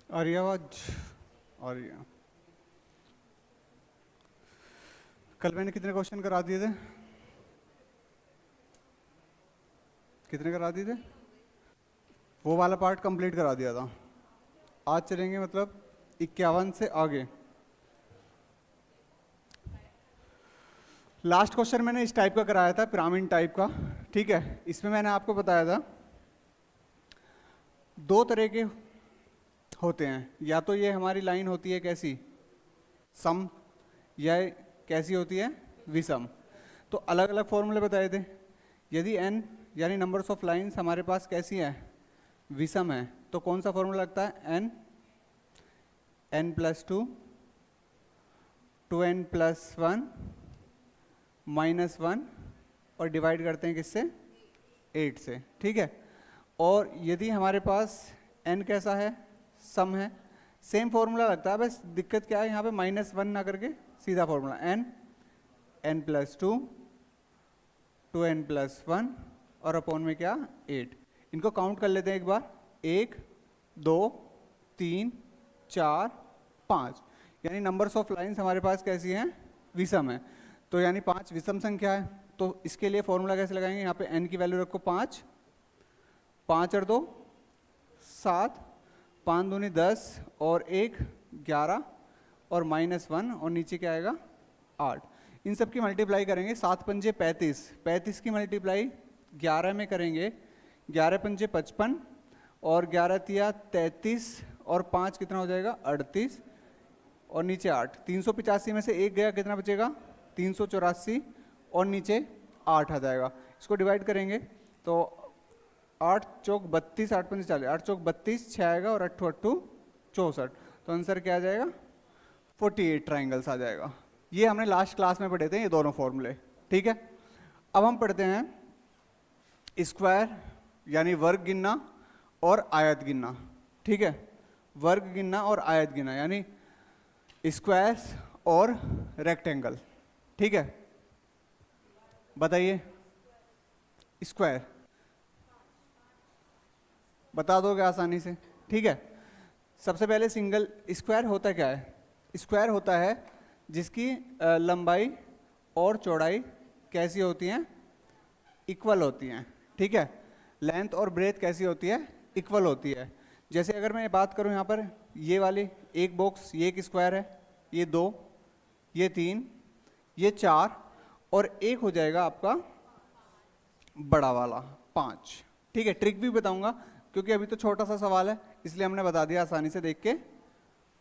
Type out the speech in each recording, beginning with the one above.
आ रही आवाज? आ रही है। कल मैंने कितने क्वेश्चन करा दिए थे? कितने करा दिए थे? वो वाला पार्ट कंप्लीट करा दिया था। आज चलेंगे मतलब 51 से आगे। लास्ट क्वेश्चन मैंने इस टाइप का कराया था, पिरामिड टाइप का। ठीक है, इसमें मैंने आपको बताया था दो तरह के होते हैं। या तो ये हमारी लाइन होती है कैसी, सम, या कैसी होती है, विषम। तो अलग अलग फॉर्मूले बताए थे। यदि n यानी नंबर्स ऑफ लाइंस हमारे पास कैसी है, विषम है, तो कौन सा फॉर्मूला लगता है, n+2, 2n+1 -1, और डिवाइड करते हैं किससे, 8 से। ठीक है। और यदि हमारे पास n कैसा है, सम है, सेम फॉर्मूला लगता है। बस दिक्कत क्या है यहाँ पे, -1 ना करके सीधा फॉर्मूला n+2, 2n+1 और अपॉन में क्या, 8। इनको काउंट कर लेते हैं एक बार। 1 2 3 4 5, यानी नंबर्स ऑफ लाइंस हमारे पास कैसी हैं, विषम है। तो यानी 5 विषम संख्या है। तो इसके लिए फॉर्मूला कैसे लगाएंगे, यहाँ पे n की वैल्यू रखो 5, 5 और 2 7, 5 दूनी 10 और 1 11 और -1 और नीचे क्या आएगा, 8। इन सब की मल्टीप्लाई करेंगे। 7 पंजे 35, 35 की मल्टीप्लाई 11 में करेंगे, 11 पंजे 55 और 11 तिया 33 और 5 कितना हो जाएगा, 38 और नीचे 8। 385 में से 1 गया, कितना बचेगा, 384 और नीचे 8 आ जाएगा। इसको डिवाइड करेंगे तो 8 चौक 32, 8 पंजे 40, 8 चौक 32, 6 आएगा और 8 8 64। तो आंसर क्या आ जाएगा, 48 ट्राइंगल्स आ जाएगा। ये हमने लास्ट क्लास में पढ़े थे ये दोनों फॉर्मूले। ठीक है। अब हम पढ़ते हैं स्क्वायर यानी वर्ग गिनना और आयत गिनना। ठीक है, वर्ग गिनना और आयत गिनना यानी स्क्वायर और रेक्टेंगल। ठीक है, बताइए स्क्वायर बता दोगे आसानी से? ठीक है, सबसे पहले सिंगल स्क्वायर होता क्या है, स्क्वायर होता है जिसकी लंबाई और चौड़ाई कैसी होती हैं, इक्वल होती हैं। ठीक है, लेंथ और ब्रेथ कैसी होती है, इक्वल होती है। जैसे अगर मैं बात करूं यहाँ पर, ये वाली एक बॉक्स, ये एक स्क्वायर है, ये 2, ये 3, ये 4 और एक हो जाएगा आपका बड़ा वाला 5। ठीक है, ट्रिक भी बताऊंगा क्योंकि अभी तो छोटा सा सवाल है इसलिए हमने बता दिया आसानी से देख के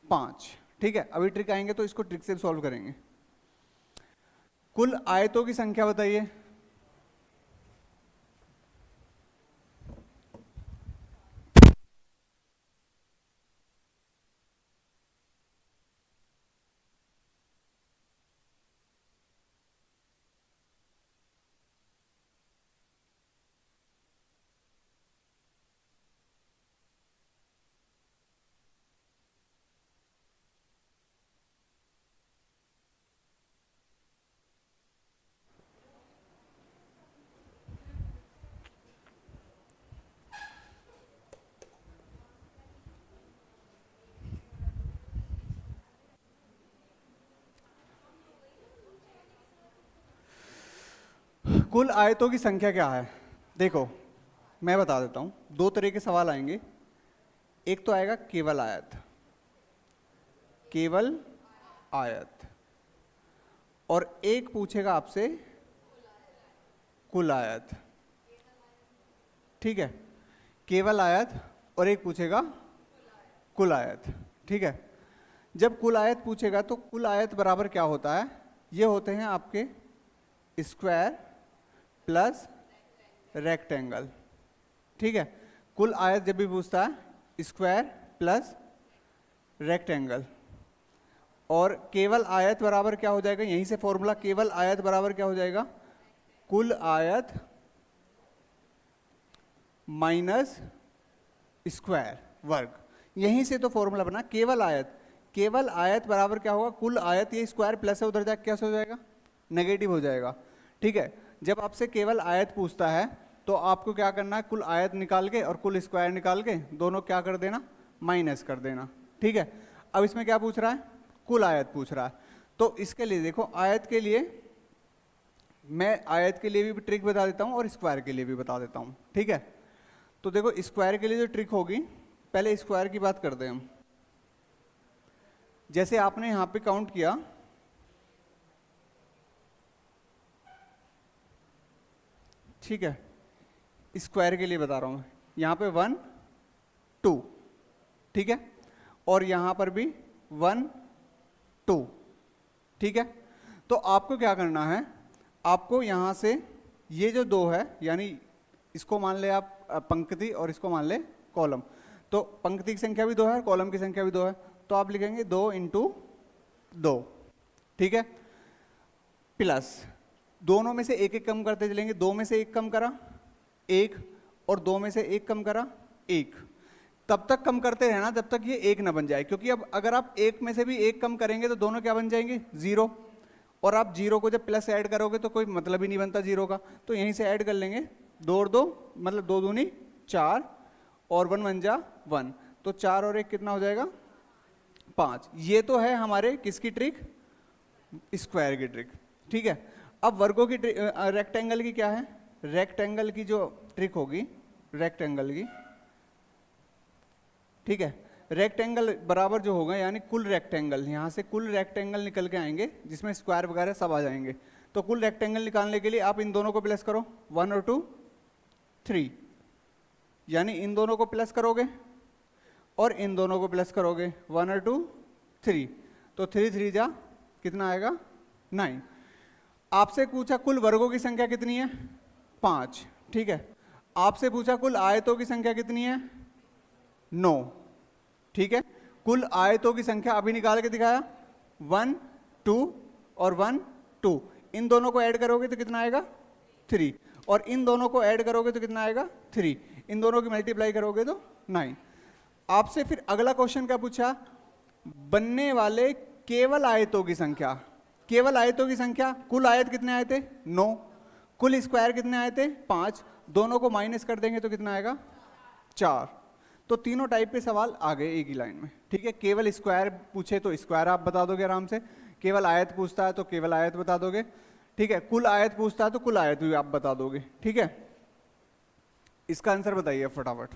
5। ठीक है, अभी ट्रिक आएंगे तो इसको ट्रिक से सॉल्व करेंगे। कुल आयतों की संख्या बताइए। कुल आयतों की संख्या क्या है, देखो मैं बता देता हूं। दो तरह के सवाल आएंगे। एक तो आएगा केवल आयत, केवल आयत, और एक पूछेगा आपसे कुल आयत। ठीक है, केवल आयत और एक पूछेगा कुल आयत। ठीक है, जब कुल आयत पूछेगा तो कुल आयत बराबर क्या होता है, ये होते हैं आपके स्क्वायर प्लस रेक्टेंगल। ठीक है, कुल आयत जब भी पूछता है स्क्वायर प्लस रेक्टेंगल, और केवल आयत बराबर क्या हो जाएगा, यहीं से फॉर्मूला, केवल आयत बराबर क्या हो जाएगा, कुल आयत माइनस स्क्वायर वर्ग। यहीं से तो फॉर्मूला बना केवल आयत। केवल आयत बराबर क्या होगा, कुल आयत, ये स्क्वायर प्लस है उधर जाके क्या हो जाएगा, नेगेटिव हो जाएगा। ठीक है, जब आपसे केवल आयत पूछता है तो आपको क्या करना है, कुल आयत निकाल के और कुल स्क्वायर निकाल के दोनों क्या कर देना, माइनस कर देना। ठीक है, अब इसमें क्या पूछ रहा है, कुल आयत पूछ रहा है। तो इसके लिए देखो, आयत के लिए मैं आयत के लिए भी ट्रिक बता देता हूँ और स्क्वायर के लिए भी बता देता हूँ। ठीक है, तो देखो स्क्वायर के लिए जो ट्रिक होगी, पहले स्क्वायर की बात करते हैं हम। जैसे आपने यहाँ पे काउंट किया, ठीक है, स्क्वायर के लिए बता रहा हूँ, यहाँ पे 1 2, ठीक है, और यहाँ पर भी 1 2, ठीक है। तो आपको क्या करना है, आपको यहाँ से ये जो 2 है, यानी इसको मान ले आप पंक्ति और इसको मान ले कॉलम। तो पंक्ति की संख्या भी 2 है, कॉलम की संख्या भी 2 है, तो आप लिखेंगे 2 × 2, ठीक है, प्लस दोनों में से एक एक कम करते चलेंगे। 2 में से एक कम करा 1, और 2 में से एक कम करा 1, तब तक कम करते रहना जब तक ये 1 ना बन जाए, क्योंकि अब अगर आप 1 में से भी एक कम करेंगे तो दोनों क्या बन जाएंगे, 0। और आप 0 को जब प्लस ऐड करोगे तो कोई मतलब ही नहीं बनता 0 का, तो यहीं से ऐड कर लेंगे। 2 और 2 मतलब 2 दूनी 4, और 1 बन जा 1, तो 4 और 1 कितना हो जाएगा, 5। ये तो है हमारे किसकी ट्रिक, स्क्वायर की ट्रिक। ठीक है, अब वर्गों की रेक्टेंगल की क्या है, रेक्टेंगल की जो ट्रिक होगी, रेक्टेंगल की, ठीक है, रेक्टेंगल बराबर जो होगा, यानी कुल रेक्टेंगल, यहाँ से कुल रेक्टेंगल निकल के आएंगे जिसमें स्क्वायर वगैरह सब आ जाएंगे। तो कुल रेक्टेंगल निकालने के लिए आप इन दोनों को प्लस करो, 1 और 2 3, यानी इन दोनों को प्लस करोगे और इन दोनों को प्लस करोगे, 1 और 2 3, तो 3 3 जा कितना आएगा, 9। आपसे पूछा कुल वर्गों की संख्या कितनी है, 5, ठीक है। आपसे पूछा कुल आयतों की संख्या कितनी है, 9, ठीक है। कुल आयतों की संख्या अभी निकाल के दिखाया, 1 2 और 1 2, इन दोनों को ऐड करोगे तो कितना आएगा, 3, और इन दोनों को ऐड करोगे तो कितना आएगा, 3, इन दोनों की मल्टीप्लाई करोगे तो 9। आपसे फिर अगला क्वेश्चन क्या पूछा, बनने वाले केवल आयतों की संख्या, केवल आयतों की संख्या, कुल आयत कितने आए थे, 9, कुल स्क्वायर कितने आए थे, 5, दोनों को माइनस कर देंगे तो कितना आएगा, 4। तो तीनों टाइप के सवाल आ गए एक ही लाइन में। ठीक है, केवल स्क्वायर पूछे तो स्क्वायर आप बता दोगे आराम से, केवल आयत पूछता है तो केवल आयत बता दोगे, ठीक है, कुल आयत पूछता है तो कुल आयत भी आप बता दोगे। ठीक है, इसका आंसर बताइए फटाफट।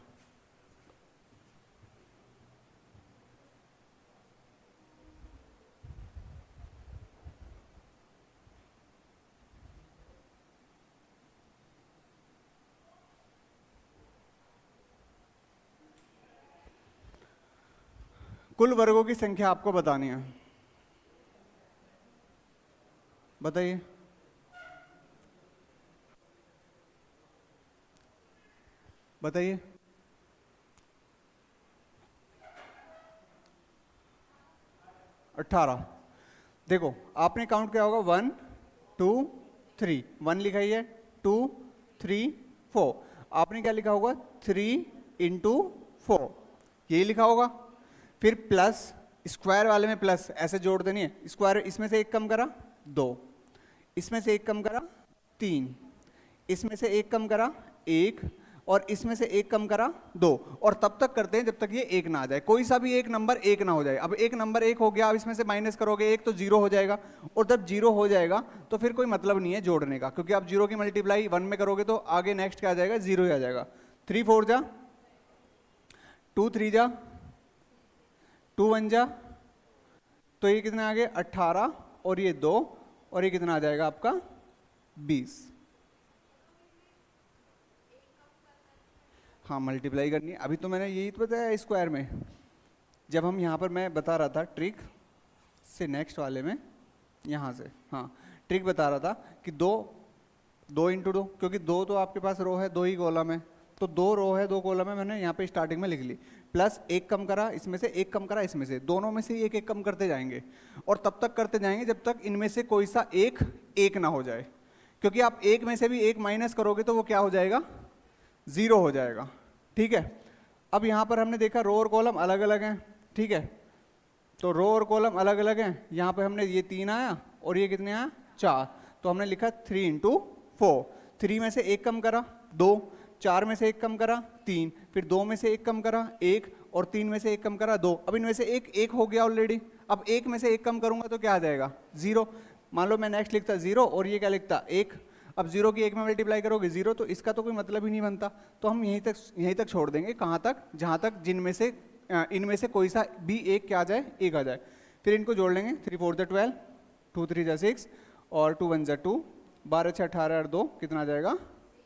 कुल वर्गों की संख्या आपको बतानी है, बताइए। बताइए, अट्ठारह। देखो आपने काउंट किया होगा 1 2 3, 1 लिखा ही है, 2 3 4, आपने क्या लिखा होगा, 3 × 4, यही लिखा होगा। फिर प्लस, स्क्वायर वाले में प्लस ऐसे जोड़ देनी है, स्क्वायर इसमें से एक कम करा 2, इसमें से एक कम करा 3, इसमें से एक कम करा 1, और इसमें से एक कम करा 2, और तब तक करते हैं जब तक ये 1 ना आ जाए, कोई सा भी एक नंबर 1 ना हो जाए। अब एक नंबर 1 हो गया, अब इसमें से माइनस करोगे 1 तो 0 हो जाएगा, और जब 0 हो जाएगा तो फिर कोई मतलब नहीं है जोड़ने का, क्योंकि आप 0 की मल्टीप्लाई 1 में करोगे तो आगे नेक्स्ट क्या आ जाएगा, 0 ही आ जाएगा। 3 4 जा, 2 3 जा, 2 1 जा, तो ये कितना आ गया, 18, और ये 2, और ये कितना आ जाएगा आपका, 20। हाँ मल्टीप्लाई करनी है, अभी तो मैंने यही तो बताया स्क्वायर में, जब हम यहाँ पर मैं बता रहा था ट्रिक से नेक्स्ट वाले में, यहाँ से, हाँ ट्रिक बता रहा था कि 2 × 2, क्योंकि 2 तो आपके पास रो है, 2 ही कॉलम है, तो 2 रो है 2 कॉलम है, मैंने यहाँ पे स्टार्टिंग में लिख ली, प्लस एक कम करा इसमें से, एक कम करा इसमें से, दोनों में से एक एक कम करते जाएंगे, और तब तक करते जाएंगे जब तक इनमें से कोई सा एक ना हो जाए, क्योंकि आप एक में से भी एक माइनस करोगे तो वो क्या हो जाएगा, 0 हो जाएगा। ठीक है, अब यहाँ पर हमने देखा रो और कॉलम अलग अलग हैं, ठीक है, तो रो और कॉलम अलग अलग हैं, यहाँ पे हमने ये 3 आया और ये कितने आया, 4, तो हमने लिखा 3 × 4, 3 में से एक कम करा 2, 4 में से 1 कम करा 3, फिर 2 में से 1 कम करा 1, और 3 में से 1 कम करा 2। अब इनमें से एक हो गया ऑलरेडी। अब 1 में से 1 कम करूंगा तो क्या आ जाएगा 0। मान लो मैं नेक्स्ट लिखता 0 और ये क्या लिखता 1। अब 0 की 1 में मल्टीप्लाई करोगे 0, तो इसका तो कोई मतलब ही नहीं बनता। तो हम यहीं तक छोड़ देंगे। कहाँ तक? जहाँ तक इनमें से कोई सा भी एक क्या आ जाए, 1 आ जाए। फिर इनको जोड़ लेंगे। 3 4 12, 2 3 6 और 2 1 2, 12 6 18 और 2 कितना आ जाएगा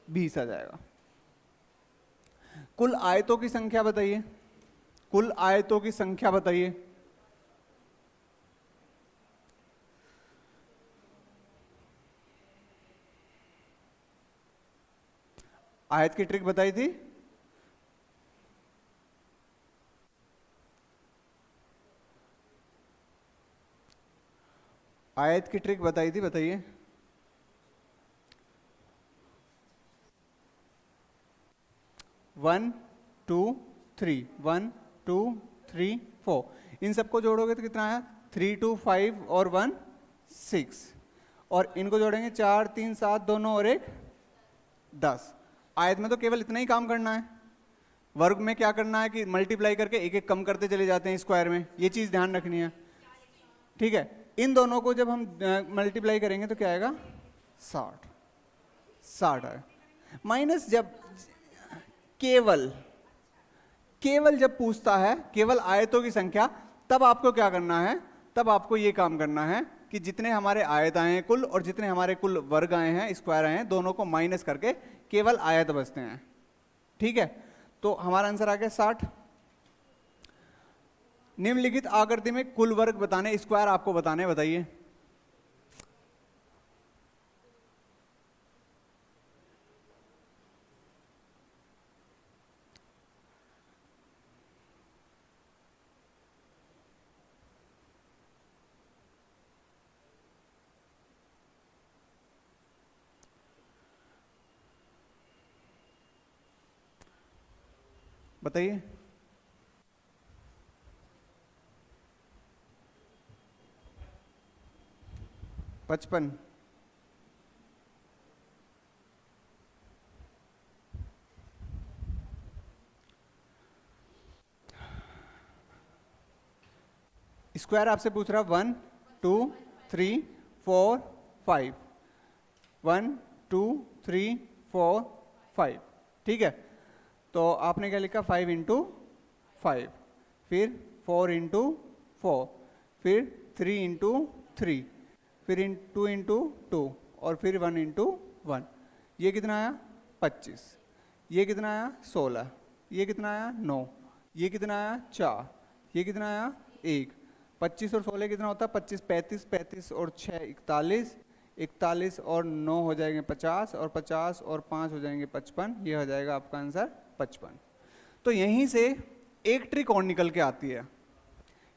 20 आ जाएगा। कुल आयतों की संख्या बताइए, कुल आयतों की संख्या बताइए। आयत की ट्रिक बताई थी। आयत की ट्रिक बताई थी, बताइए। वन टू थ्री, 1 2 3 4, इन सबको जोड़ोगे तो कितना आया 3 2 5 और 1 6, और इनको जोड़ेंगे 4 3 7 दोनों और 1 10। आयत में तो केवल इतना ही काम करना है। वर्ग में क्या करना है कि मल्टीप्लाई करके एक एक कम करते चले जाते हैं स्क्वायर में, ये चीज ध्यान रखनी है। ठीक है, इन दोनों को जब हम मल्टीप्लाई करेंगे तो क्या आएगा 60 है। माइनस जब केवल जब पूछता है केवल आयतों की संख्या, तब आपको क्या करना है, तब आपको ये काम करना है कि जितने हमारे आयत आए हैं कुल और जितने हमारे कुल वर्ग आए हैं, स्क्वायर आए हैं, दोनों को माइनस करके केवल आयत बचते हैं। ठीक है, तो हमारा आंसर आ गया 60। निम्नलिखित आकृति में कुल वर्ग बताने, स्क्वायर आपको बताने, बताइए। बताइए। पचपन। स्क्वायर आपसे पूछ रहा 1 2 3 4 5, 1 2 3 4 5। ठीक है, तो आपने क्या लिखा 5 इंटू 5, फिर 4 इंटू 4, फिर 3 इंटू 3, फिर 2 इंटू 2 और फिर 1 इंटू 1। ये कितना आया 25, ये कितना आया 16, ये कितना आया 9, ये कितना आया 4, ये कितना आया 1। 25 और 16 कितना होता है 25, 35, 35 और 6 41, 41 और 9 हो जाएंगे 50, और 50 और 5 हो जाएंगे 55। ये हो जाएगा आपका आंसर 55। तो यहीं से एक ट्रिक और निकल के आती है।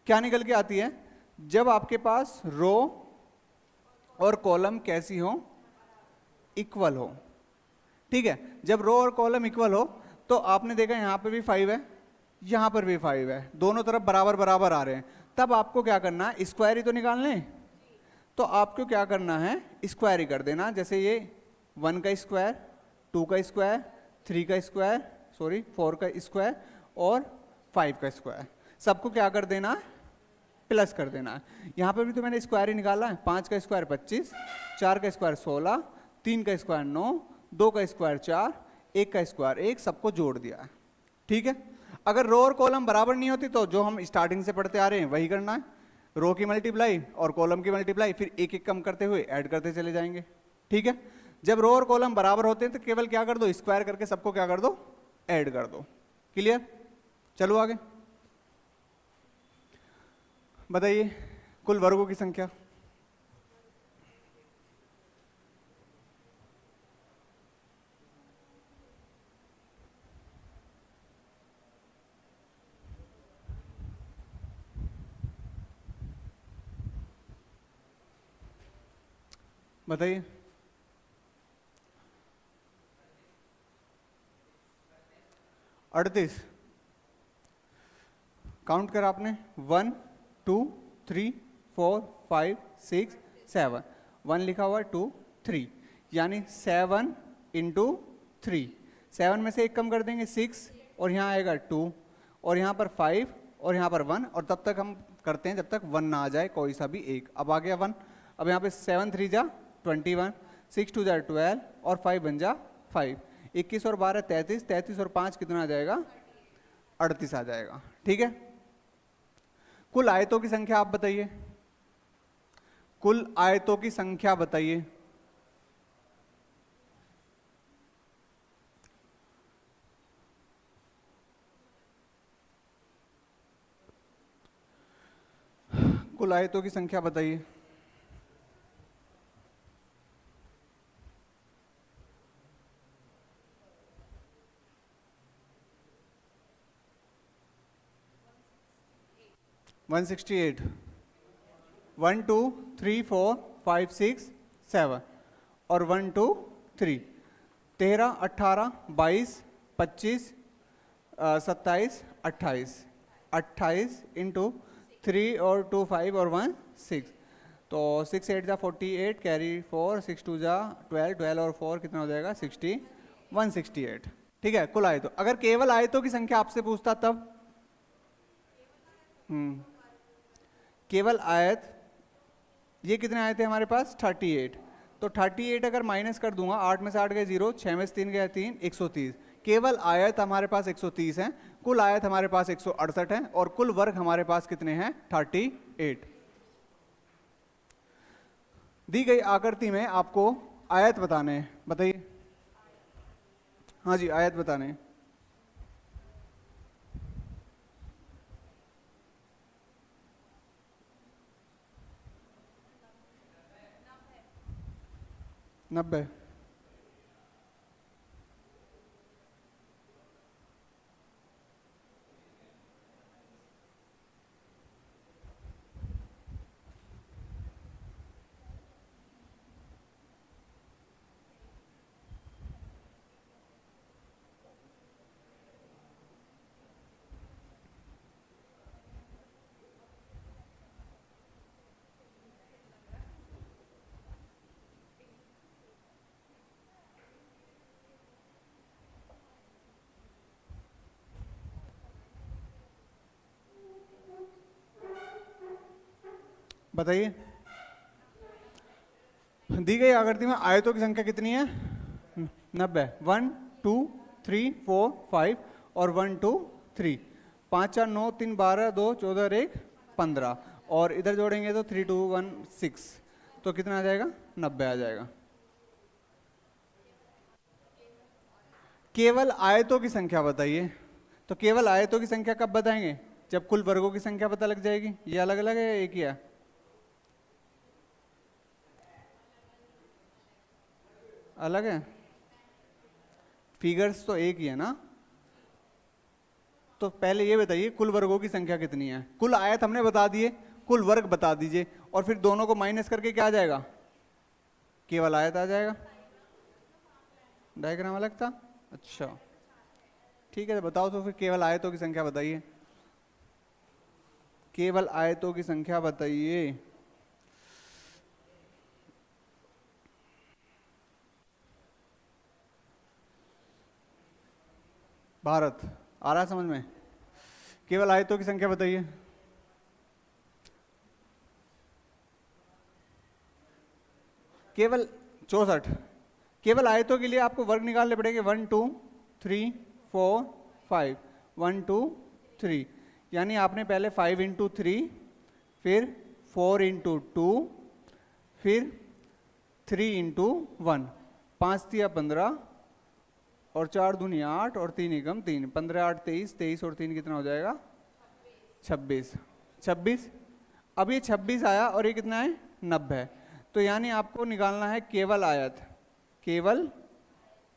क्या निकल के आती है? जब आपके पास रो और कॉलम कैसी हो, इक्वल हो। ठीक है, जब रो और कॉलम इक्वल हो तो आपने देखा यहां पे भी 5 है, यहां पर भी 5 है, दोनों तरफ बराबर बराबर आ रहे हैं। तब आपको क्या करना है, स्क्वायर ही तो निकालने। तो आपको क्या करना है, स्क्वायर ही कर देना। जैसे ये 1 का स्क्वायर, 2 का स्क्वायर, 3 का स्क्वायर, सॉरी 4 का स्क्वायर और 5 का स्क्वायर, सबको क्या कर देना है, प्लस कर देना है। यहाँ पर भी तो मैंने स्क्वायर ही निकाला है। 5 का स्क्वायर 25, 4 का स्क्वायर 16, 3 का स्क्वायर 9, 2 का स्क्वायर 4, 1 का स्क्वायर 1, सबको जोड़ दिया है। ठीक है, अगर रो और कॉलम बराबर नहीं होती तो जो हम स्टार्टिंग से पढ़ते आ रहे हैं वही करना है, रो की मल्टीप्लाई और कॉलम की मल्टीप्लाई, फिर एक एक कम करते हुए ऐड करते चले जाएंगे। ठीक है, जब रो और कॉलम बराबर होते हैं तो केवल क्या कर दो, स्क्वायर करके सबको क्या कर दो, ऐड कर दो। क्लियर? चलो आगे बताइए कुल वर्गों की संख्या। बताइए। 38। काउंट करा आपने, 1 2 3 4 5 6 7, 1 लिखा हुआ 2 3, यानी 7 इंटू 3, 7 में से एक कम कर देंगे 6 और यहाँ आएगा 2 और यहाँ पर 5 और यहाँ पर 1 और तब तक हम करते हैं जब तक 1 ना आ जाए कोई सा भी एक। अब आ गया 1। अब यहाँ पे 7 3 जा 21, 6 2 जा 12 और 5 बन जा 5। 21 और 12 33, 33 और 5 कितना आ जाएगा 38 आ जाएगा। ठीक है, कुल आयतों की संख्या आप बताइए, कुल आयतों की संख्या बताइए। कुल आयतों की संख्या बताइए। वन 168, 1 2 3 4 5 6 7 और 1 2 3, 13 18 22 25 27 28, 28 इंटू 3 और 2 5 और 1 6, तो 6 8 जा 48 कैरी 4, 6 2 जा 12, 12 और 4 कितना हो जाएगा 60, 168। ठीक है, कुल आयतों। अगर केवल आयतों की संख्या आपसे पूछता तब केवल आयत, ये कितने आए थे हमारे पास 38, तो 38 अगर माइनस कर दूंगा, 8 में से 8 गए 0, 6 में से 3 गए 3, 130। केवल आयत हमारे पास 130 है, कुल आयत हमारे पास 168 है और कुल वर्ग हमारे पास कितने हैं 38। दी गई आकृति में आपको आयत बताने हैं, बताइए। हाँ जी, आयत बताने हैं। नब्बे। बताइए, दी गई आकृति में आयतों की संख्या कितनी है 90। 1 2 3 4 5 और 1 2 3, 5 4 9 3 12 2 14 1 15 और इधर जोड़ेंगे तो 3 2 1 6, तो कितना आ जाएगा 90 आ जाएगा। केवल आयतों की संख्या बताइए, तो केवल आयतों की संख्या कब बताएंगे, जब कुल वर्गों की संख्या पता लग जाएगी। ये अलग अलग है, एक ही है, अलग है, फिगर्स तो एक ही है ना। तो पहले ये बताइए कुल वर्गों की संख्या कितनी है। कुल आयत हमने बता दिए, कुल वर्ग बता दीजिए और फिर दोनों को माइनस करके क्या आ जाएगा, केवल आयत आ जाएगा। डायग्राम अलग था, अच्छा ठीक है, बताओ तो फिर केवल आयतों की संख्या बताइए, केवल आयतों की संख्या बताइए। भारत आ रहा है समझ में, केवल आयतों की संख्या बताइए। केवल 64, केवल आयतों के लिए आपको वर्ग निकालने पड़ेंगे 1 2 3 4 5, 1 2 3, यानी आपने पहले 5 इंटू 3, फिर 4 इंटू 2, फिर 3 इंटू 1, 5 दिया 15 और 4 दूनी 8 और 3 एकम 3, 15 8 23, 23 और 3 कितना हो जाएगा 26, 26। अब ये 26 आया और ये कितना है 90, तो यानी आपको निकालना है केवल आयत। केवल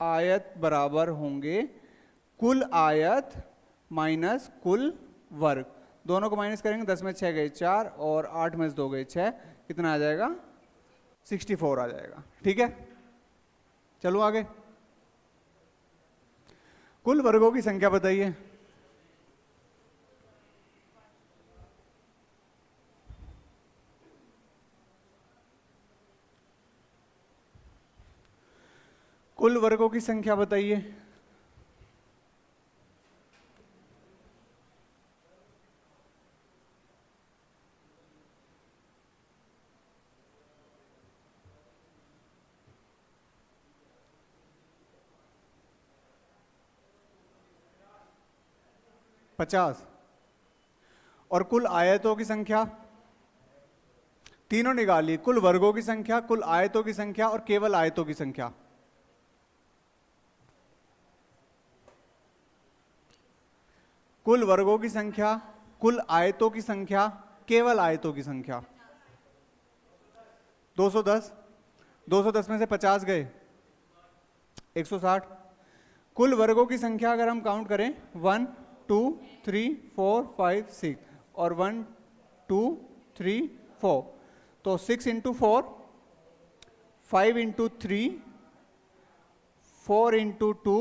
आयत बराबर होंगे कुल आयत माइनस कुल वर्ग, दोनों को माइनस करेंगे, 10 में 6 गए 4 और 8 में 2 गए 6, कितना आ जाएगा 64 आ जाएगा। ठीक है, चलो आगे। कुल वर्गों की संख्या बताइए। कुल वर्गों की संख्या बताइए। 50। और कुल आयतों की संख्या तीनों निकालिए, कुल वर्गों की संख्या, कुल आयतों की संख्या और केवल आयतों की संख्या। कुल वर्गों की संख्या, कुल आयतों की संख्या, केवल आयतों की संख्या। 210। 210 में से 50 गए, 160। कुल वर्गों की संख्या अगर हम काउंट करें 1 2 3 4 5 6 और 1 2 3 4, तो 6 इंटू 4, 5 इंटू 3, 4 इंटू 2,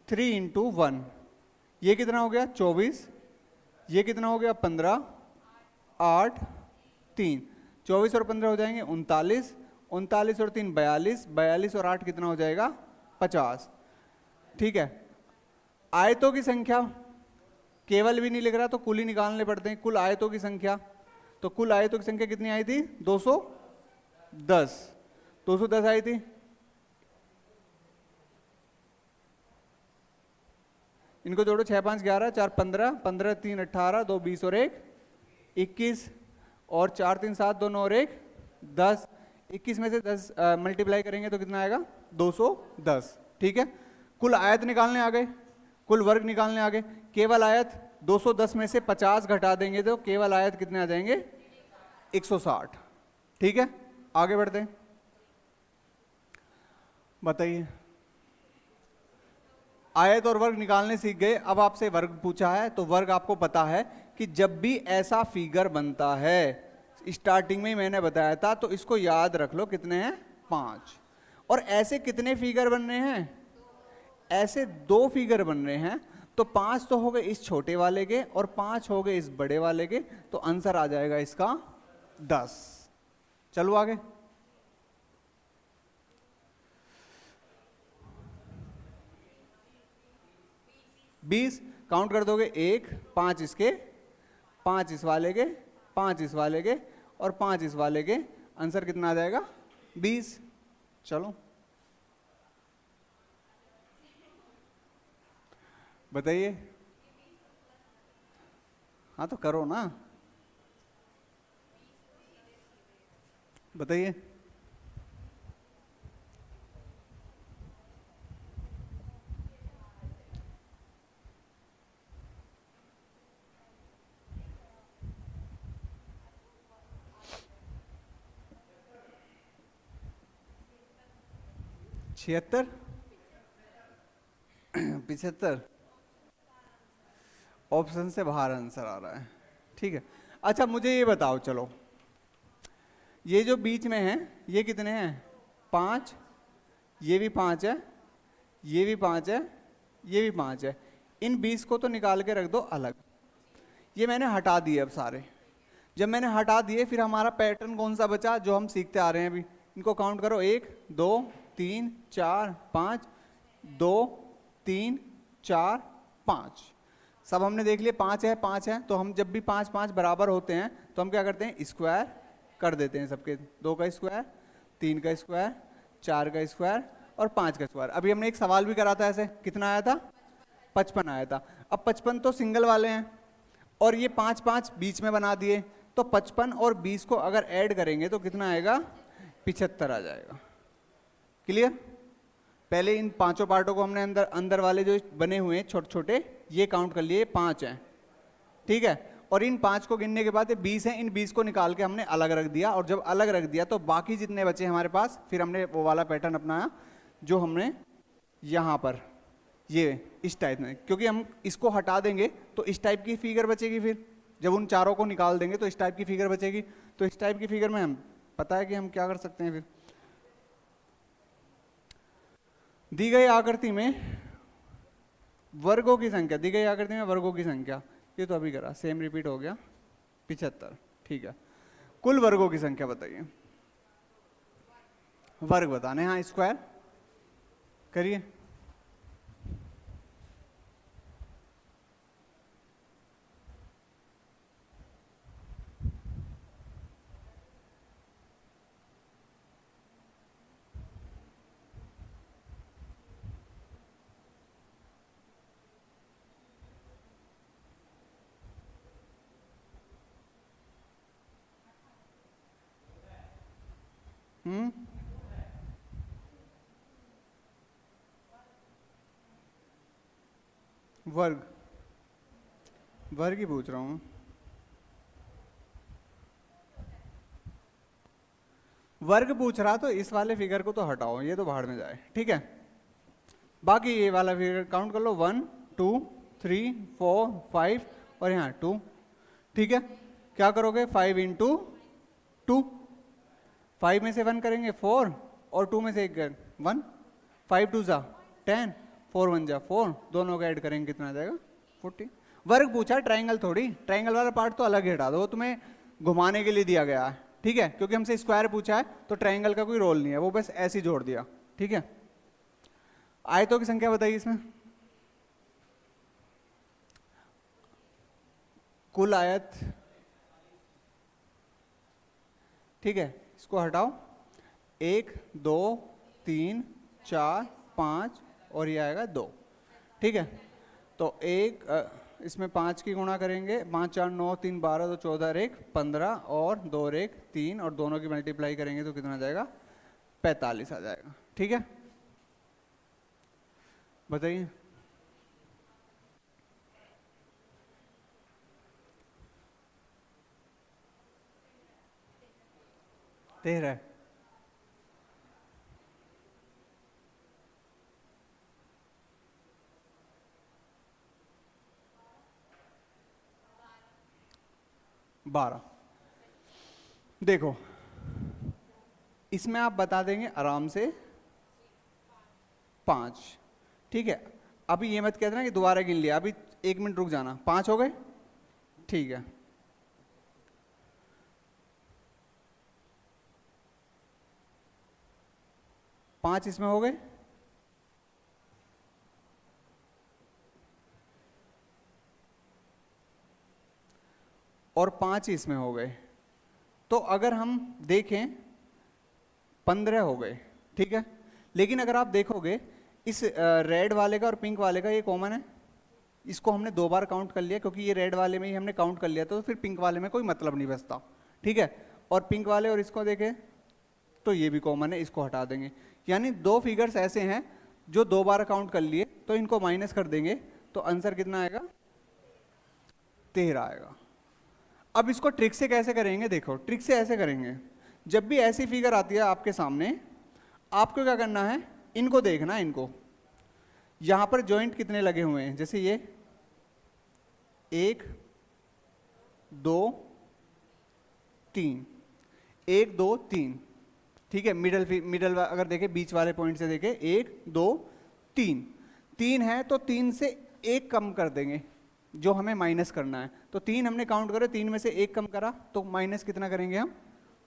3 इंटू 1, ये कितना हो गया 24। ये कितना हो गया 15, 8, 3, 24 और 15 हो जाएंगे 39, 39 और 3 42, 42 और 8 कितना हो जाएगा 50। ठीक है। आयतों की संख्या केवल भी नहीं लिख रहा तो कुल ही निकालने पड़ते हैं। कुल आयतों की संख्या, तो कुल आयतों की संख्या कितनी आई थी 210। 210 आई थी। इनको जोड़ो, 6 5 11, 4 15, 15 3 18, 2 20 और 1 21, और 4 3 7, 2 9 और 1 10। 21 में से 10 मल्टीप्लाई करेंगे तो कितना आएगा 210। ठीक है। कुल आयत निकालने आ गए, कुल वर्ग निकालने आ गए। केवल आयत 210 में से 50 घटा देंगे तो केवल आयत कितने आ जाएंगे 160। ठीक है, आगे बढ़ते हैं। बताइए, आयत और वर्ग निकालने सीख गए। अब आपसे वर्ग पूछा है तो वर्ग आपको पता है कि जब भी ऐसा फिगर बनता है, स्टार्टिंग में ही मैंने बताया था, तो इसको याद रख लो कितने हैं 5। और ऐसे कितने फिगर बन रहे हैं, ऐसे 2 फिगर बन रहे हैं। तो 5 तो हो गए इस छोटे वाले के और 5 हो गए इस बड़े वाले के, तो आंसर आ जाएगा इसका 10। चलो आगे। बीस काउंट कर दोगे, 1 5 इसके, 5 इस वाले के, 5 इस वाले के और 5 इस वाले के, आंसर कितना आ जाएगा 20। चलो बताइए। हाँ तो करो ना, बताइए। छिहत्तर, 75, ऑप्शन से बाहर आंसर आ रहा है। ठीक है। अच्छा मुझे ये बताओ, चलो ये जो बीच में है ये कितने हैं 5, ये भी 5 है, ये भी 5 है, ये भी 5 है। इन 20 को तो निकाल के रख दो अलग। ये मैंने हटा दिए अब सारे। जब मैंने हटा दिए फिर हमारा पैटर्न कौन सा बचा जो हम सीखते आ रहे हैं अभी। इनको काउंट करो, 1 2 3 4 5, 2 3 4 5, सब हमने देख लिया 5 है 5 है। तो हम जब भी 5 5 बराबर होते हैं तो हम क्या करते हैं स्क्वायर कर देते हैं सबके। 2 का स्क्वायर, 3 का स्क्वायर, 4 का स्क्वायर और 5 का स्क्वायर। अभी हमने एक सवाल भी करा था ऐसे, कितना आया था 55 आया था। अब 55 तो सिंगल वाले हैं और ये 5 5 बीच में बना दिए, तो 55 और 20 को अगर ऐड करेंगे तो कितना आएगा 75 आ जाएगा। क्लियर। पहले इन पांचों पार्टों को हमने अंदर अंदर वाले जो बने हुए हैं छोटे छोटे ये काउंट कर लिए 5 हैं। ठीक है। और इन 5 को गिनने के बाद ये 20 हैं, इन 20 को निकाल के हमने अलग रख दिया। और जब अलग रख दिया तो बाकी जितने बचे हमारे पास, फिर हमने वो वाला पैटर्न अपनाया जो हमने यहाँ पर ये इस टाइप में, क्योंकि हम इसको हटा देंगे तो इस टाइप की फिगर बचेगी। फिर जब उन चारों को निकाल देंगे तो इस टाइप की फिगर बचेगी। तो इस टाइप की फिगर में हम पता है कि हम क्या कर सकते हैं। फिर दी गई आकृति में वर्गों की संख्या, दी गई आकृति में वर्गों की संख्या, ये तो अभी करा, सेम रिपीट हो गया 75। ठीक है। कुल वर्गों की संख्या बताइए, वर्ग बताने। हाँ स्क्वायर करिए। हम्म, वर्ग, वर्ग ही पूछ रहा हूँ। वर्ग पूछ रहा तो इस वाले फिगर को तो हटाओ, ये तो बाहर में जाए, ठीक है। बाकी ये वाला फिगर काउंट कर लो, 1 2 3 4 5 और यहाँ 2, ठीक है। क्या करोगे, 5 इंटू 2, 5 में से 1 करेंगे 4 और 2 में से 1 1, 5 2 जा 10, 4 1 जा 4, दोनों को ऐड करेंगे कितना आ जाएगा 40। वर्ग पूछा है, ट्राइंगल थोड़ी, ट्राइंगल वाला पार्ट तो अलग ही हटा दो, वो तुम्हें घुमाने के लिए दिया गया है, ठीक है, क्योंकि हमसे स्क्वायर पूछा है तो ट्राइंगल का कोई रोल नहीं है, वो बस ऐसे ही जोड़ दिया, ठीक है। आयतों की संख्या बताइए इसमें, कुल आयत, ठीक है, इसको हटाओ, 1 2 3 4 5 और ये आएगा 2, ठीक है। तो एक इसमें 5 की गुणा करेंगे, 5 4 9 3 12 तो 14 और 1 15 और 2 और 1 3 और दोनों की मल्टीप्लाई करेंगे तो कितना आ जाएगा 45 आ जाएगा, ठीक है। बताइए, तेरह है, बारह। देखो इसमें आप बता देंगे आराम से 5, ठीक है। अभी ये मत कह देना कि दोबारा गिन लिया, अभी 1 मिनट रुक जाना, 5 हो गए, ठीक है। पांच इसमें हो गए, और 5 इसमें हो गए, तो अगर हम देखें 15 हो गए, ठीक है। लेकिन अगर आप देखोगे इस रेड वाले का और पिंक वाले का ये कॉमन है, इसको हमने 2 बार काउंट कर लिया क्योंकि ये रेड वाले में ही हमने काउंट कर लिया, तो फिर पिंक वाले में कोई मतलब नहीं बचता, ठीक है। और पिंक वाले और इसको देखें तो ये भी कॉमन है, इसको हटा देंगे। यानी 2 फिगर्स ऐसे हैं जो 2 बार काउंट कर लिए, तो इनको माइनस कर देंगे तो आंसर कितना आएगा 13 आएगा। अब इसको ट्रिक से कैसे करेंगे, देखो ट्रिक से ऐसे करेंगे, जब भी ऐसी फिगर आती है आपके सामने, आपको क्या करना है, इनको देखना है, इनको यहां पर जॉइंट कितने लगे हुए हैं, जैसे ये 1 2 3, 1 2 3, ठीक है। मिडल अगर देखें, बीच वाले पॉइंट से देखें, 1 2 3, 3 है तो 3 से 1 कम कर देंगे जो हमें माइनस करना है, तो 3 हमने काउंट करे, 3 में से 1 कम करा तो माइनस कितना करेंगे हम,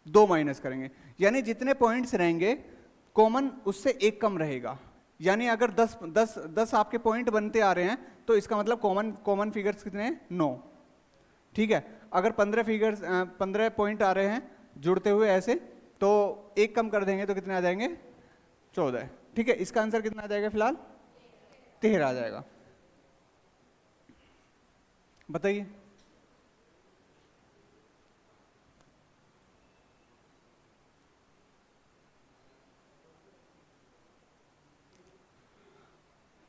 2 माइनस करेंगे। यानी जितने पॉइंट्स रहेंगे कॉमन उससे 1 कम रहेगा। यानी अगर 10 आपके पॉइंट बनते आ रहे हैं तो इसका मतलब कॉमन फिगर्स कितने हैं, 9, ठीक है। अगर 15 पॉइंट आ रहे हैं जुड़ते हुए ऐसे, तो 1 कम कर देंगे तो कितने आ जाएंगे 14, ठीक है। इसका आंसर कितना आ जाएगा, फिलहाल 13 आ जाएगा। बताइए,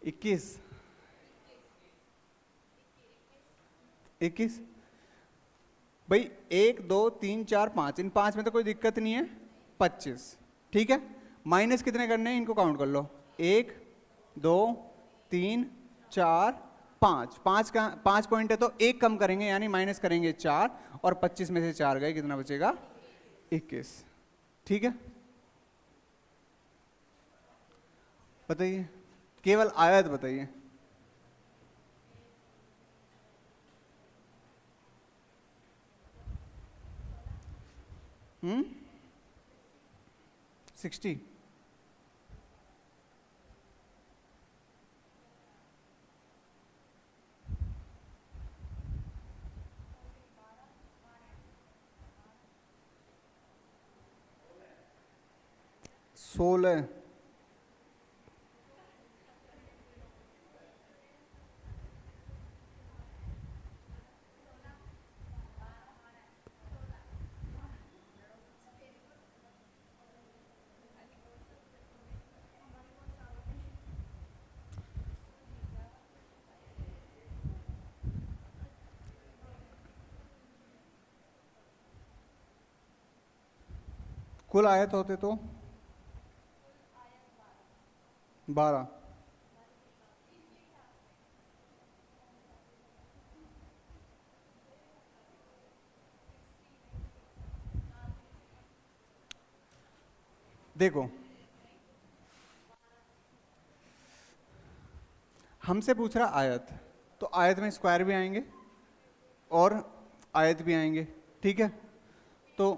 इक्कीस, 21 भाई, 1 2 3 4 5, इन 5 में तो कोई दिक्कत नहीं है, 25, ठीक है। माइनस कितने करने हैं, इनको काउंट कर लो, 1 2 3 4 5, 5 का 5 पॉइंट है तो 1 कम करेंगे यानी माइनस करेंगे 4, और 25 में से 4 गए, कितना बचेगा 21, ठीक है। बताइए, केवल आयत बताइए, हम्म 60, सोलह, कुल आयत होते तो 12। देखो हमसे पूछ रहा आयत, तो आयत में स्क्वायर भी आएंगे और आयत भी आएंगे, ठीक है। तो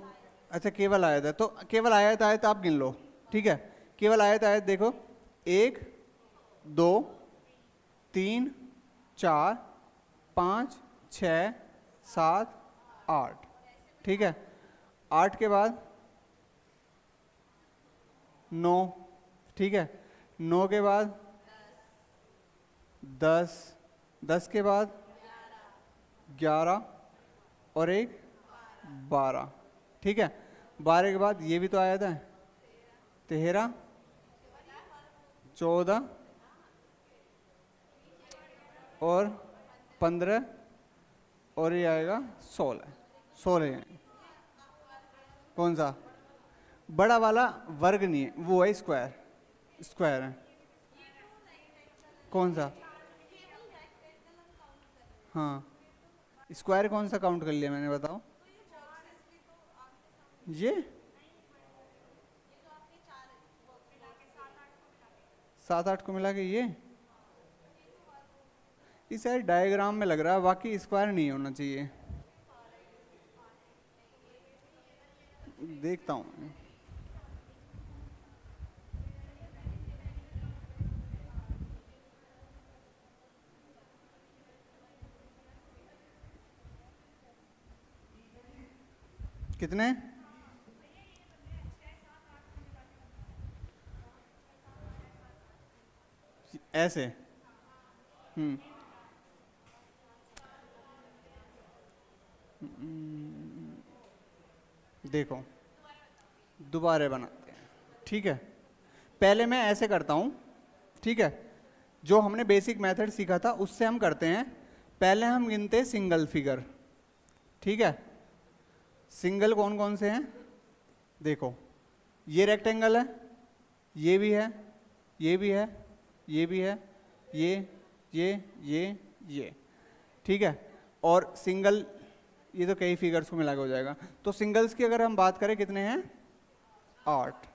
अच्छा केवल आयत है, तो केवल आयत आयत आप गिन लो, ठीक है। केवल आयत आयत देखो 1 2 3 4 5 6 7 8, ठीक है। 8 के बाद 9, ठीक है। 9 के बाद 10, 10 के बाद 11 और एक 12, ठीक है। 12 के बाद ये भी तो आया था 13 14 और 15 और ये आएगा 16। 16 कौन सा? बड़ा वाला वर्ग नहीं है, वो है स्क्वायर, स्क्वायर है। कौन सा? हाँ स्क्वायर कौन सा काउंट कर लिया मैंने, बताओ। ये 7 8 को मिला के ये इस साइड डायग्राम में लग रहा है, बाकी स्क्वायर नहीं होना चाहिए। देखता हूँ। कितने? ऐसे देखो दोबारा बनाते हैं, ठीक है। पहले मैं ऐसे करता हूँ, ठीक है। जो हमने बेसिक मेथड सीखा था उससे हम करते हैं। पहले हम गिनते सिंगल फिगर, ठीक है। सिंगल कौन कौन से हैं? देखो ये रेक्टेंगल है, ये भी है, ये भी है, ये भी है, ये, ठीक है। और सिंगल ये तो कई फिगर्स को मिला के हो जाएगा। तो सिंगल्स की अगर हम बात करें कितने हैं? 8,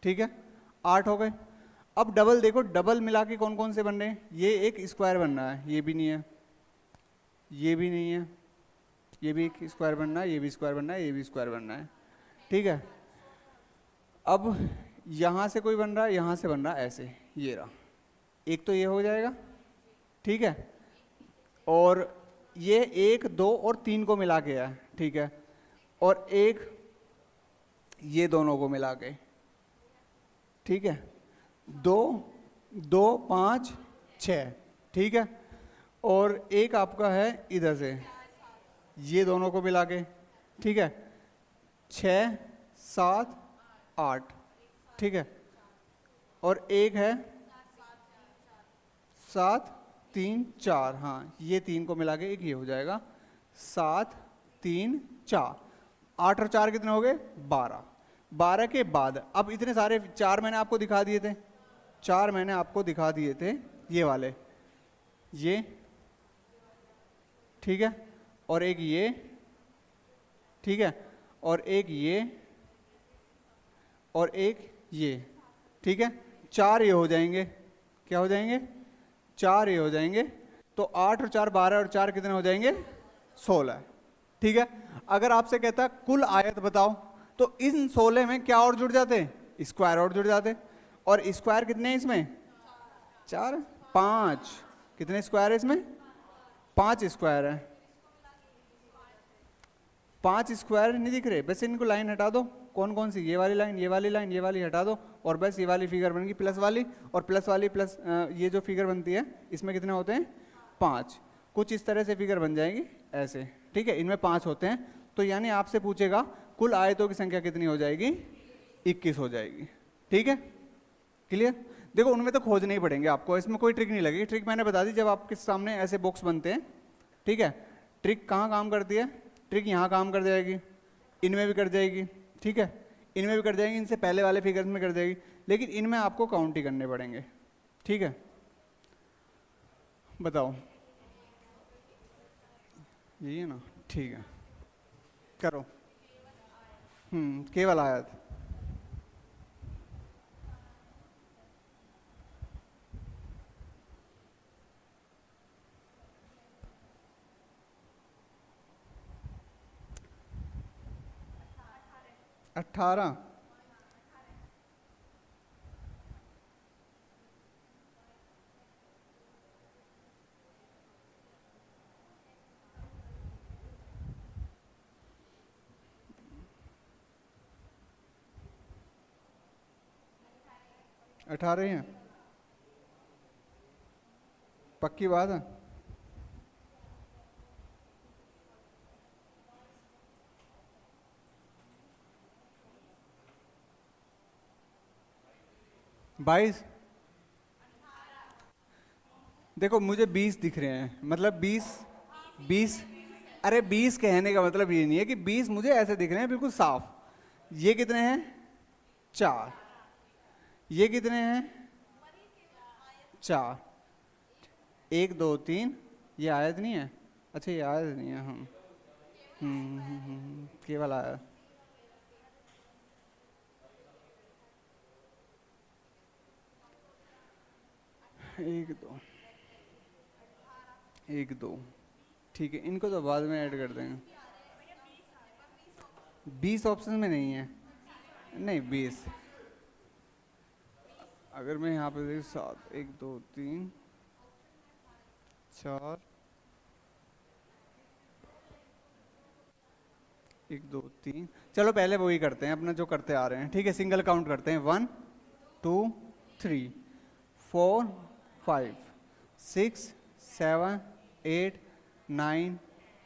ठीक है। 8 हो गए। अब डबल देखो, डबल मिला के कौन कौन से बन रहे हैं? ये एक स्क्वायर बन रहा है, ये भी नहीं है, ये भी नहीं है, ये भी एक स्क्वायर बनना है, ये भी स्क्वायर बनना है, ये भी स्क्वायर बनना है, ठीक है। अब यहाँ से कोई बन रहा है, यहाँ से बन रहा है, ऐसे ये रहा, एक तो ये हो जाएगा, ठीक है। और ये 1 2 और 3 को मिला के है, ठीक है। और एक ये दोनों को मिला के, ठीक है। 2 2 5 6, ठीक है। और एक आपका है इधर से, ये दोनों को मिला के, ठीक है। 6 7 8, ठीक है। और एक है 7 3 4, हाँ ये 3 को मिला के एक ये हो जाएगा 7 3 4। 8 और 4 कितने हो गए? 12। 12 के बाद अब इतने सारे 4 मैंने आपको दिखा दिए थे, 4 मैंने आपको दिखा दिए थे, ये वाले, ये, ठीक है। और एक ये, ठीक है। और एक ये, और एक ये, ठीक है। 4 ये हो जाएंगे, क्या हो जाएंगे? 4 ये हो जाएंगे। तो 8 और 4 12 और 4 कितने हो जाएंगे? 16, ठीक है। अगर आपसे कहता कुल आयत बताओ, तो इन 16 में क्या और जुड़ जाते? स्क्वायर और जुड़ जाते। और स्क्वायर कितने हैं इसमें? 4 5, कितने स्क्वायर है इसमें? 5 स्क्वायर है। 5 स्क्वायर नहीं दिख रहे? बस इनको लाइन हटा दो, कौन कौन सी? ये वाली लाइन, ये वाली लाइन, ये वाली हटा दो, और बस ये वाली फिगर बन गई प्लस वाली। और प्लस वाली प्लस ये जो फिगर बनती है इसमें कितने होते हैं? 5। कुछ इस तरह से फिगर बन जाएगी ऐसे, ठीक है। इनमें 5 होते हैं। तो यानी आपसे पूछेगा कुल आयतों की संख्या कितनी हो जाएगी? 21 हो जाएगी, ठीक है। क्लियर? देखो उनमें तो खोजने ही पड़ेंगे आपको, इसमें कोई ट्रिक नहीं लगेगी। ट्रिक मैंने बता दी, जब आपके सामने ऐसे बॉक्स बनते हैं, ठीक है। ट्रिक कहाँ काम करती है? ट्रिक यहाँ काम कर जाएगी, इनमें भी कर जाएगी, ठीक है। इनमें भी कर जाएंगे, इनसे पहले वाले फिगर्स में कर जाएगी, लेकिन इनमें आपको काउंट ही करने पड़ेंगे। ठीक है, बताओ यही है ना? ठीक है, करो। केवल आयत। अट्ठारह। अठारह हैं, पक्की बात है। बाईस। देखो मुझे 20 दिख रहे हैं, मतलब 20, 20। अरे 20 कहने का मतलब ये नहीं है कि 20 मुझे ऐसे दिख रहे हैं बिल्कुल साफ। ये कितने हैं? 4। ये कितने हैं? 4। 1 2 3। ये आयत नहीं है? अच्छा ये आयत नहीं है। केवल आयत। एक दो, एक दो, ठीक है, इनको तो बाद में ऐड कर देंगे। 20 ऑप्शन में नहीं है। नहीं 20। अगर मैं यहाँ पे देख 7, 1 2 3 4, 1 2 3। चलो पहले वही करते हैं अपना जो करते आ रहे हैं। ठीक है, सिंगल काउंट करते हैं। 1 2 3 4 5 6 7 8 9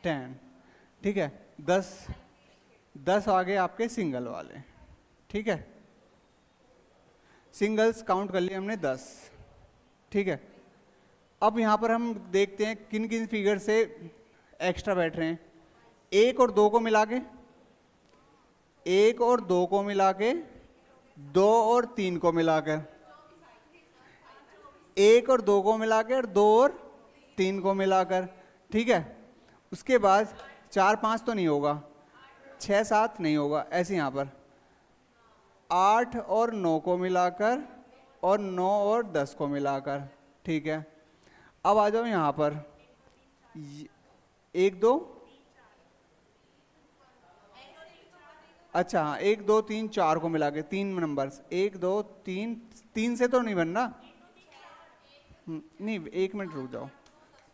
10। ठीक है, 10 आ गए आपके सिंगल वाले। ठीक है, सिंगल्स काउंट कर लिए हमने 10। ठीक है, अब यहाँ पर हम देखते हैं किन किन फिगर से एक्स्ट्रा बैठ रहे हैं। 1 और 2 को मिला के, 1 और 2 को मिला के, 2 और 3 को मिलाकर, 1 और 2 को मिलाकर, 2 और 3 को मिलाकर। ठीक है, उसके बाद 4 5 तो नहीं होगा, 6 7 नहीं होगा, ऐसे यहाँ पर 8 और 9 को मिलाकर, और 9 और 10 को मिलाकर। ठीक है, अब आ जाओ यहाँ पर 1 2। अच्छा हाँ, 1 2 3 4 को मिला के 3 नंबर्स, 1 2 3। 3 से तो नहीं बनना। नहीं 1 मिनट रुक जाओ।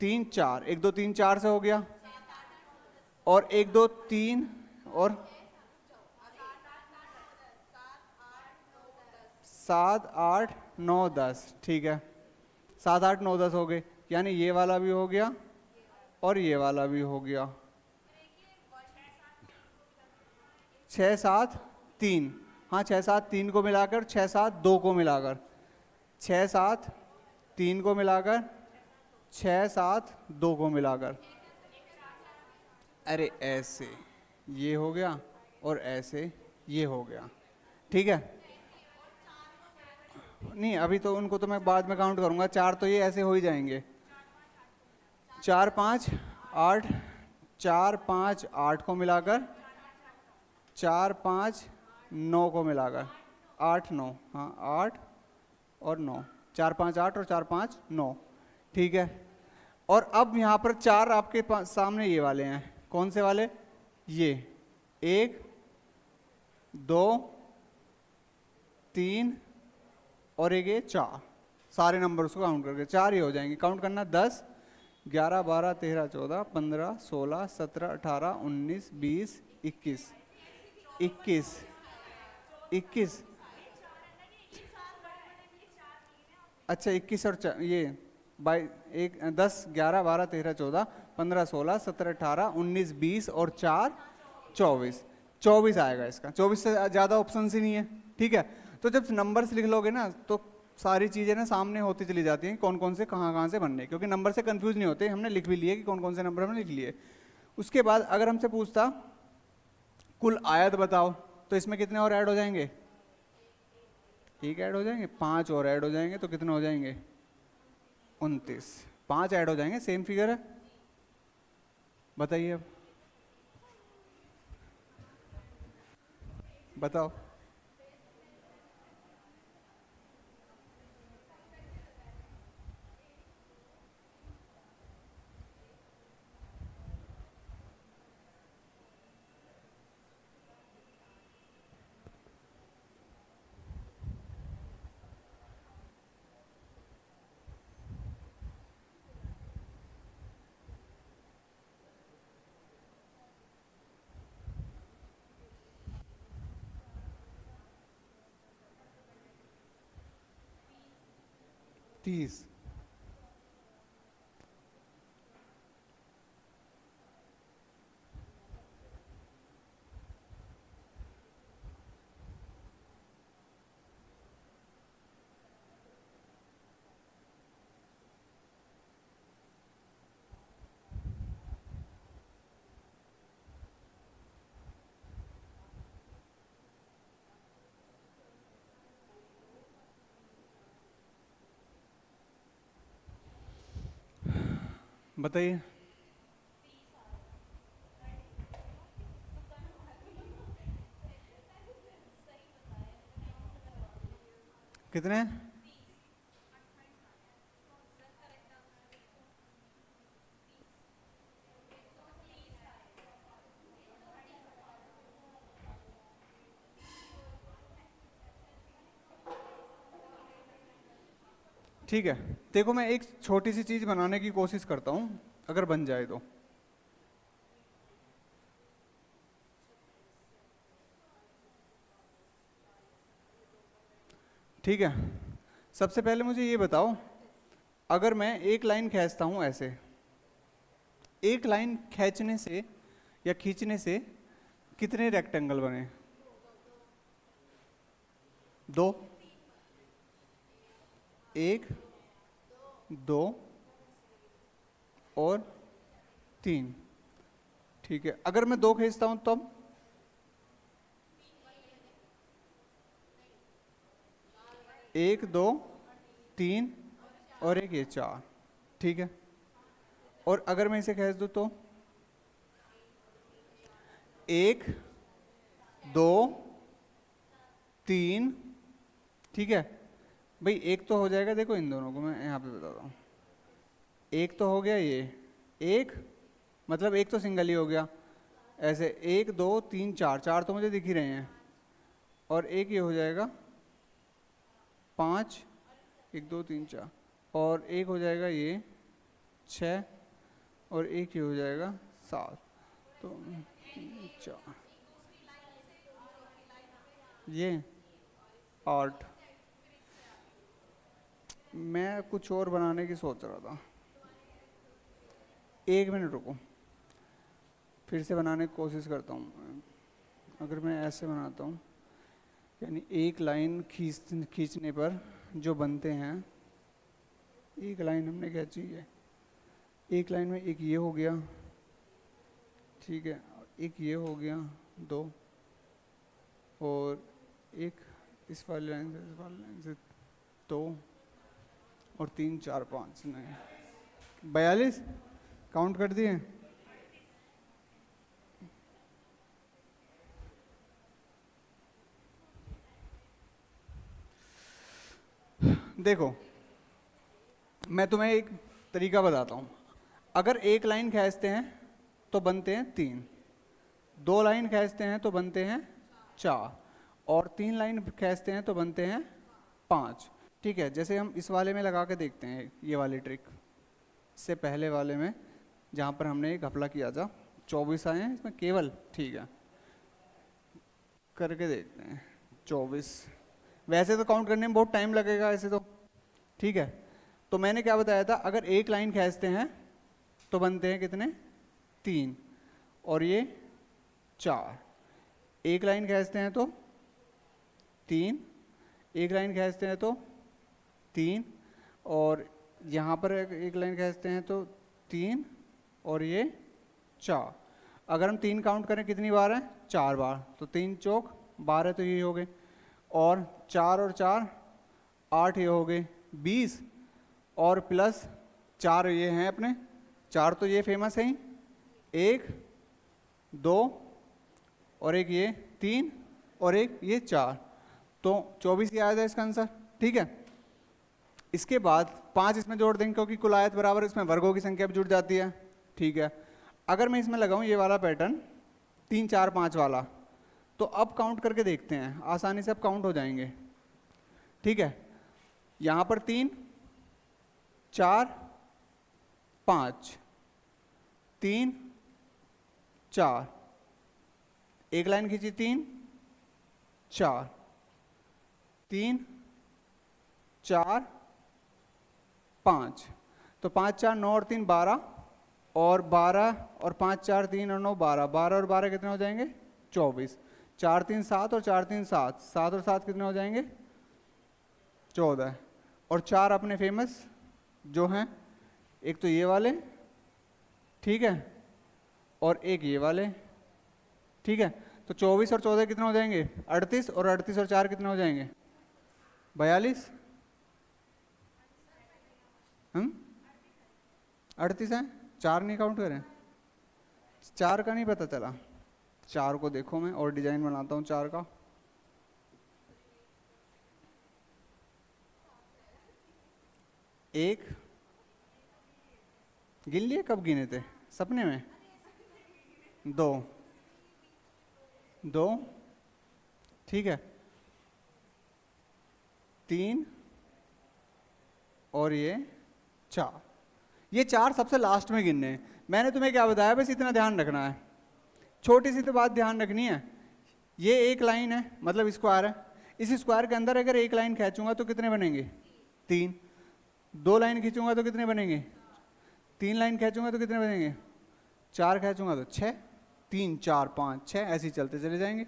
3 4, 1 2 3 4 से हो गया, और 1 2 3 और 7 8 9 10। ठीक है, 7 8 9 10 हो गए, यानी ये वाला भी हो गया और ये वाला भी हो गया। 6 7 3। हाँ 6 7 3 को मिलाकर, 6 7 2 को मिलाकर, 6 7 3 को मिलाकर, 6 7 2 को मिलाकर। अरे ऐसे ये हो गया और ऐसे ये हो गया। ठीक है, नहीं अभी तो उनको तो मैं बाद में काउंट करूंगा। 4 तो ये ऐसे हो ही जाएंगे। 4 5 8, 4 5 8 को मिलाकर, 4 5 9 को मिलाकर, 8 9। हाँ 8 और 9, 4 5 8 और 4 5 9। ठीक है, और अब यहाँ पर 4 आपके सामने ये वाले हैं। कौन से वाले? ये 1 2 3 और एक ये 4। सारे नंबर को काउंट करके 4 ही हो जाएंगे। काउंट करना 10 11 12 13 14 15 16 17 18 19 20 21 21 21। अच्छा 21 और ये बाई 10 11 12 13 14 15 16 17 18 19 20 और 4 24। 24 आएगा इसका। 24 से ज़्यादा ऑप्शन ही नहीं है। ठीक है, तो जब नंबर्स लिख लोगे ना तो सारी चीज़ें ना सामने होती चली जाती हैं, कौन कौन से कहाँ से बनने, क्योंकि नंबर से कंफ्यूज नहीं होते। हमने लिख भी लिए कि कौन कौन से नंबर हमने लिख लिए। उसके बाद अगर हमसे पूछता कुल आयत बताओ, तो इसमें कितने और ऐड हो जाएंगे? एक ऐड हो जाएंगे, 5 और ऐड हो जाएंगे तो कितने हो जाएंगे? 29। 5 ऐड हो जाएंगे, सेम फिगर है। बताइए अब, बताओ। तीस। बताइए। कितने? ठीक है, देखो मैं एक छोटी सी चीज बनाने की कोशिश करता हूँ, अगर बन जाए तो। ठीक है, सबसे पहले मुझे ये बताओ, अगर मैं एक लाइन खींचता हूँ ऐसे, एक लाइन खींचने से या खींचने से कितने रेक्टेंगल बने? 2। 1, 2 और 3। ठीक है, अगर मैं 2 खींचता हूँ तब? 1, 2, 3 और एक ये 4। ठीक है, और अगर मैं इसे खींच दूँ तो? 1, 2, 3। ठीक है भाई, एक तो हो जाएगा, देखो इन दोनों को मैं यहाँ पे बताता हूँ। एक तो हो गया ये, एक मतलब एक तो सिंगल ही हो गया ऐसे, 1, 2, 3, 4, 4 तो मुझे दिख ही रहे हैं, और एक ये हो जाएगा 5, 1, 2, 3, 4, और एक हो जाएगा ये 6, और एक ये हो जाएगा 7। तो 4, ये 8। मैं कुछ और बनाने की सोच रहा था, 1 मिनट रुको, फिर से बनाने की कोशिश करता हूँ। अगर मैं ऐसे बनाता हूँ, यानी एक लाइन खींचने पर जो बनते हैं, एक लाइन हमने खींची है, एक लाइन में एक ये हो गया, ठीक है, एक ये हो गया 2, और एक इस वाली लाइन से इस वाली लाइन से 2, और 3, 4, 5, नहीं 42 काउंट कर दिए। देखो मैं तुम्हें एक तरीका बताता हूँ, अगर एक लाइन खींचते हैं तो बनते हैं 3, 2 लाइन खींचते हैं तो बनते हैं 4, और 3 लाइन खींचते हैं तो बनते हैं 5। ठीक है, जैसे हम इस वाले में लगा के देखते हैं, ये वाली ट्रिक, इससे पहले वाले में जहाँ पर हमने एक घपला किया था, 24 आए हैं इसमें केवल। ठीक है, करके देखते हैं 24। वैसे तो काउंट करने में बहुत टाइम लगेगा ऐसे तो। ठीक है, तो मैंने क्या बताया था, अगर एक लाइन खींचते हैं तो बनते हैं कितने? 3, और ये 4। एक लाइन खींचते हैं तो 3, एक लाइन खींचते हैं तो 3, और यहाँ पर एक लाइन खींचते हैं तो 3, और ये 4। अगर हम 3 काउंट करें कितनी बार है? 4 बार, तो 3 चौक 12 तो ये हो गए, और 4 और 4 8 ये हो गए 20, और प्लस 4 ये हैं अपने, 4 तो ये फेमस है ही, 1 2 और एक ये 3 और एक ये 4, तो 24 ही आया था इसका आंसर। ठीक है, इसके बाद 5 इसमें जोड़ देंगे क्योंकि कुल आयत बराबर इसमें वर्गों की संख्या भी जुड़ जाती है। ठीक है, अगर मैं इसमें लगाऊं ये वाला पैटर्न 3 4 5 वाला, तो अब काउंट करके देखते हैं, आसानी से अब काउंट हो जाएंगे। ठीक है, यहाँ पर 3 4 5, 3 4, एक लाइन खींची 3 4, 3 4 5, तो 5 4 9 और 3 12, और 12 और 5 4 3 और 9 12, 12 और 12 कितने हो जाएंगे 24, 4 3 7 और 4 3 7, 7 और 7 कितने हो जाएंगे 14, और 4 अपने फेमस जो हैं, एक तो ये वाले, ठीक है, और एक ये वाले। ठीक है, तो 24 और 14 कितने हो जाएंगे 38, और 38 और 4 कितने हो जाएंगे 42। 38 है, 4 नहीं काउंट करें, 4 का नहीं पता चला, 4 को देखो, मैं और डिजाइन बनाता हूँ 4 का। एक गिन लिए, कब गिने थे सपने में, 2 2, ठीक है, 3 और ये 4, ये 4 सबसे लास्ट में गिनने हैं। मैंने तुम्हें क्या बताया, बस इतना ध्यान रखना है, छोटी सी तो बात ध्यान रखनी है, ये एक लाइन है मतलब स्क्वायर है, इस स्क्वायर के अंदर अगर एक लाइन खींचूंगा तो कितने बनेंगे 3, 2 लाइन खींचूंगा तो कितने बनेंगे 3 लाइन खींचूंगा तो कितने बनेंगे 4 खींचूंगा तो 6, 3 4 5 6, ऐसे ही चलते चले जाएंगे।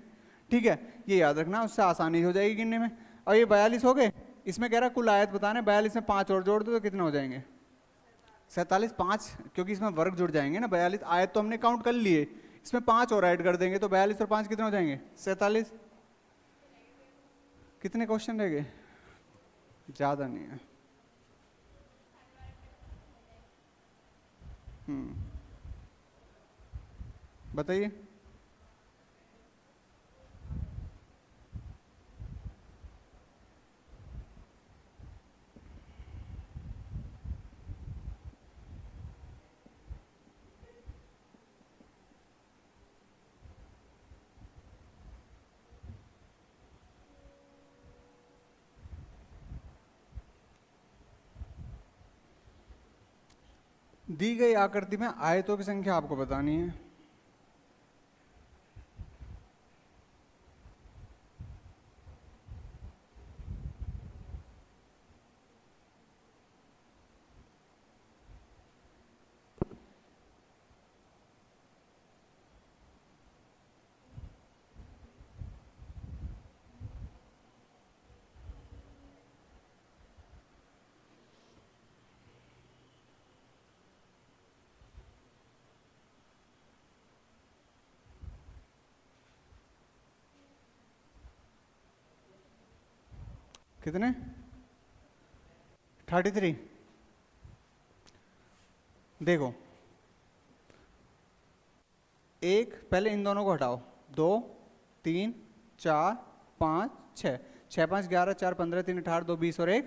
ठीक है, ये याद रखना, उससे आसानी हो जाएगी गिनने में। और ये 42 हो गए, इसमें कह रहा कुल आयत बताना है, 42 में 5 और जोड़ दो तो कितने हो जाएंगे 47, 5 क्योंकि इसमें वर्ग जुड़ जाएंगे ना, 42 आयत तो हमने काउंट कर लिए, इसमें 5 और ऐड कर देंगे तो 42 और 5 कितने हो जाएंगे 47। कितने क्वेश्चन रह गए, ज़्यादा नहीं है। बताइए। दी गई आकृति में आयतों की संख्या आपको बतानी है। कितने 33। देखो, एक पहले इन दोनों को हटाओ, 2 3 4 5 6, 6 5 11, 4 15, 3 18, 2 20 और 1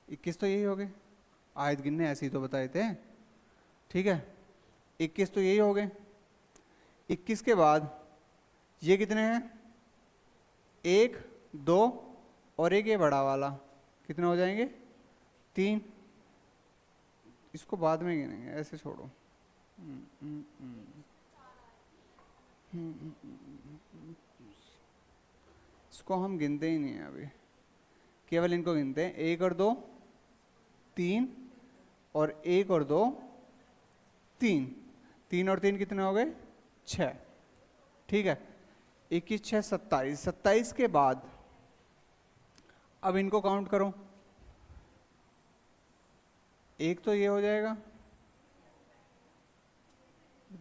21, तो यही हो गए। आयत गिनने ऐसे ही तो बताए थे। ठीक है, 21 तो यही हो गए। 21 के बाद ये कितने हैं 1 2 और एक ये बड़ा वाला, कितने हो जाएंगे 3। इसको बाद में गिनेंगे, ऐसे छोड़ो। इसको हम गिनते ही नहीं है अभी, केवल इनको गिनते हैं, 1 और 2 3, और 1 और 2 3, 3 और 3 कितने हो गए 6। ठीक है, 21 6 27, 27 के बाद अब इनको काउंट करो, एक तो ये हो जाएगा,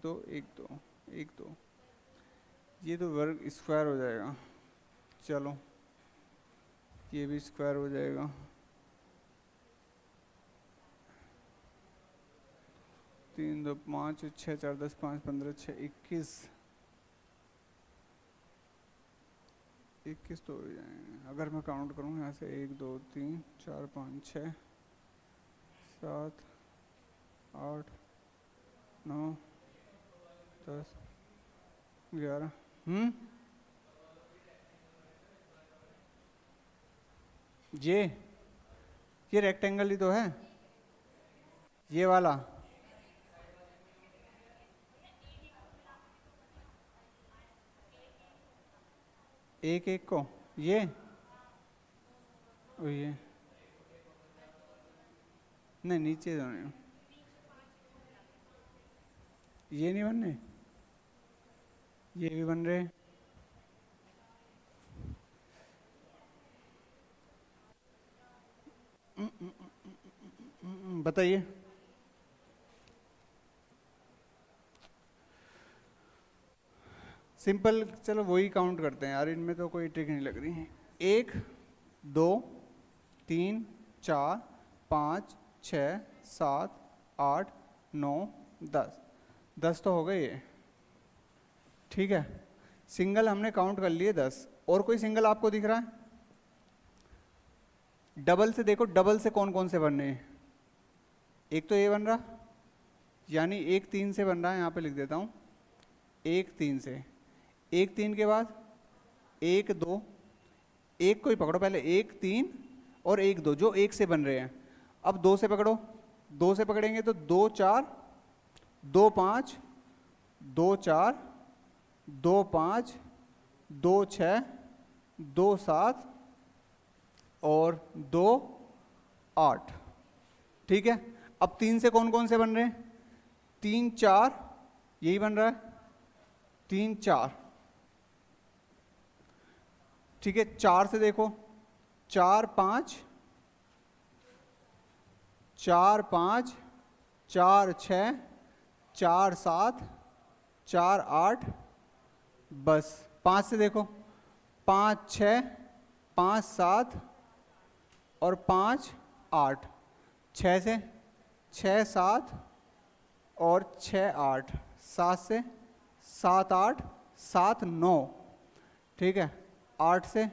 2 1 2 1 2, ये तो वर्ग स्क्वायर हो जाएगा, चलो ये भी स्क्वायर हो जाएगा। 3 2 5 6 4 10 5 15 6 21, 21 तो हो जाएंगे अगर मैं काउंट करूँ यहाँ से 1 2 3 4 5 6 7 8 9 10 11। ये ये रेक्टेंगल ही तो है, ये वाला। एक एक को ये ओ ये नहीं, नीचे तो नहीं, ये नहीं बन रहे, ये भी बन रहे। बताइए। सिंपल, चलो वही काउंट करते हैं यार, इनमें तो कोई ट्रिक नहीं लग रही है। 1 2 3 4 5 6 7 8 9 10, 10 तो हो गए ये, ठीक है। सिंगल हमने काउंट कर लिए 10, और कोई सिंगल आपको दिख रहा है? डबल से देखो, डबल से कौन कौन से बन रहे हैं। एक तो ये बन रहा, यानी 1 3 से बन रहा है, यहाँ पे लिख देता हूँ 1 3 से। 1 3 के बाद 1 2, एक को ही पकड़ो पहले, 1 3 और 1 2 जो 1 से बन रहे हैं। अब 2 से पकड़ो, 2 से पकड़ेंगे तो 2 4 2 5 2 4 2 5 2 6 2 7 और 2 8, ठीक है। अब 3 से कौन कौन से बन रहे हैं? 3 4 यही बन रहा है, 3 4, ठीक है। 4 से देखो, 4 5 4 5 4 6 4 7 4 8, बस। 5 से देखो, 5 6 5 7 और 5 8। 6 से 6 7 और 6 8, 7 से 7 8 7 9, ठीक है। 8 से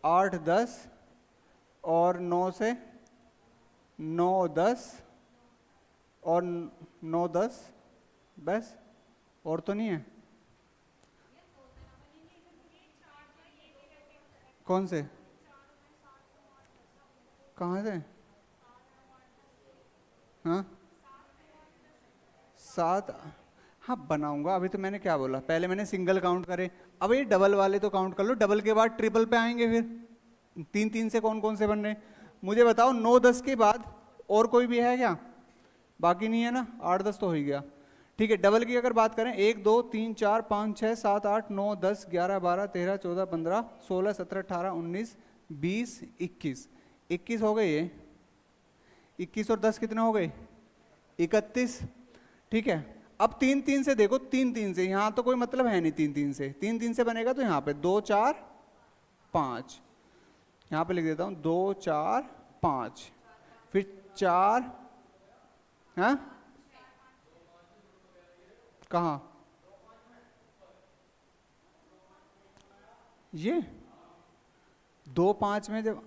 8 10 और 9 से 9 10 और 9 10, बस। और तो नहीं है? कौन से? कहाँ से? हाँ 7, हाँ बनाऊंगा। अभी तो मैंने क्या बोला, पहले मैंने सिंगल काउंट करे, अब ये डबल वाले तो काउंट कर लो, डबल के बाद ट्रिपल पे आएंगे फिर। 3 3 से कौन कौन से बन रहे हैं मुझे बताओ। 9 10 के बाद और कोई भी है क्या? बाकी नहीं है ना, 8 10 तो हो ही गया, ठीक है। डबल की अगर बात करें, 1 2 3 4 5 6 7 8 9 10 11 12 13 14 15 16 17 18 19 20 21, 21 हो गए ये। 21 और 10 कितने हो गए? 31, ठीक है। अब 3 3 से देखो, 3 3 से यहाँ तो कोई मतलब है नहीं, 3 3 से, 3 3 से बनेगा तो यहाँ पे 2 4 5, यहाँ पे लिख देता हूँ 2 4 5, फिर 4, हाँ कहाँ? ये 2 5 में जब,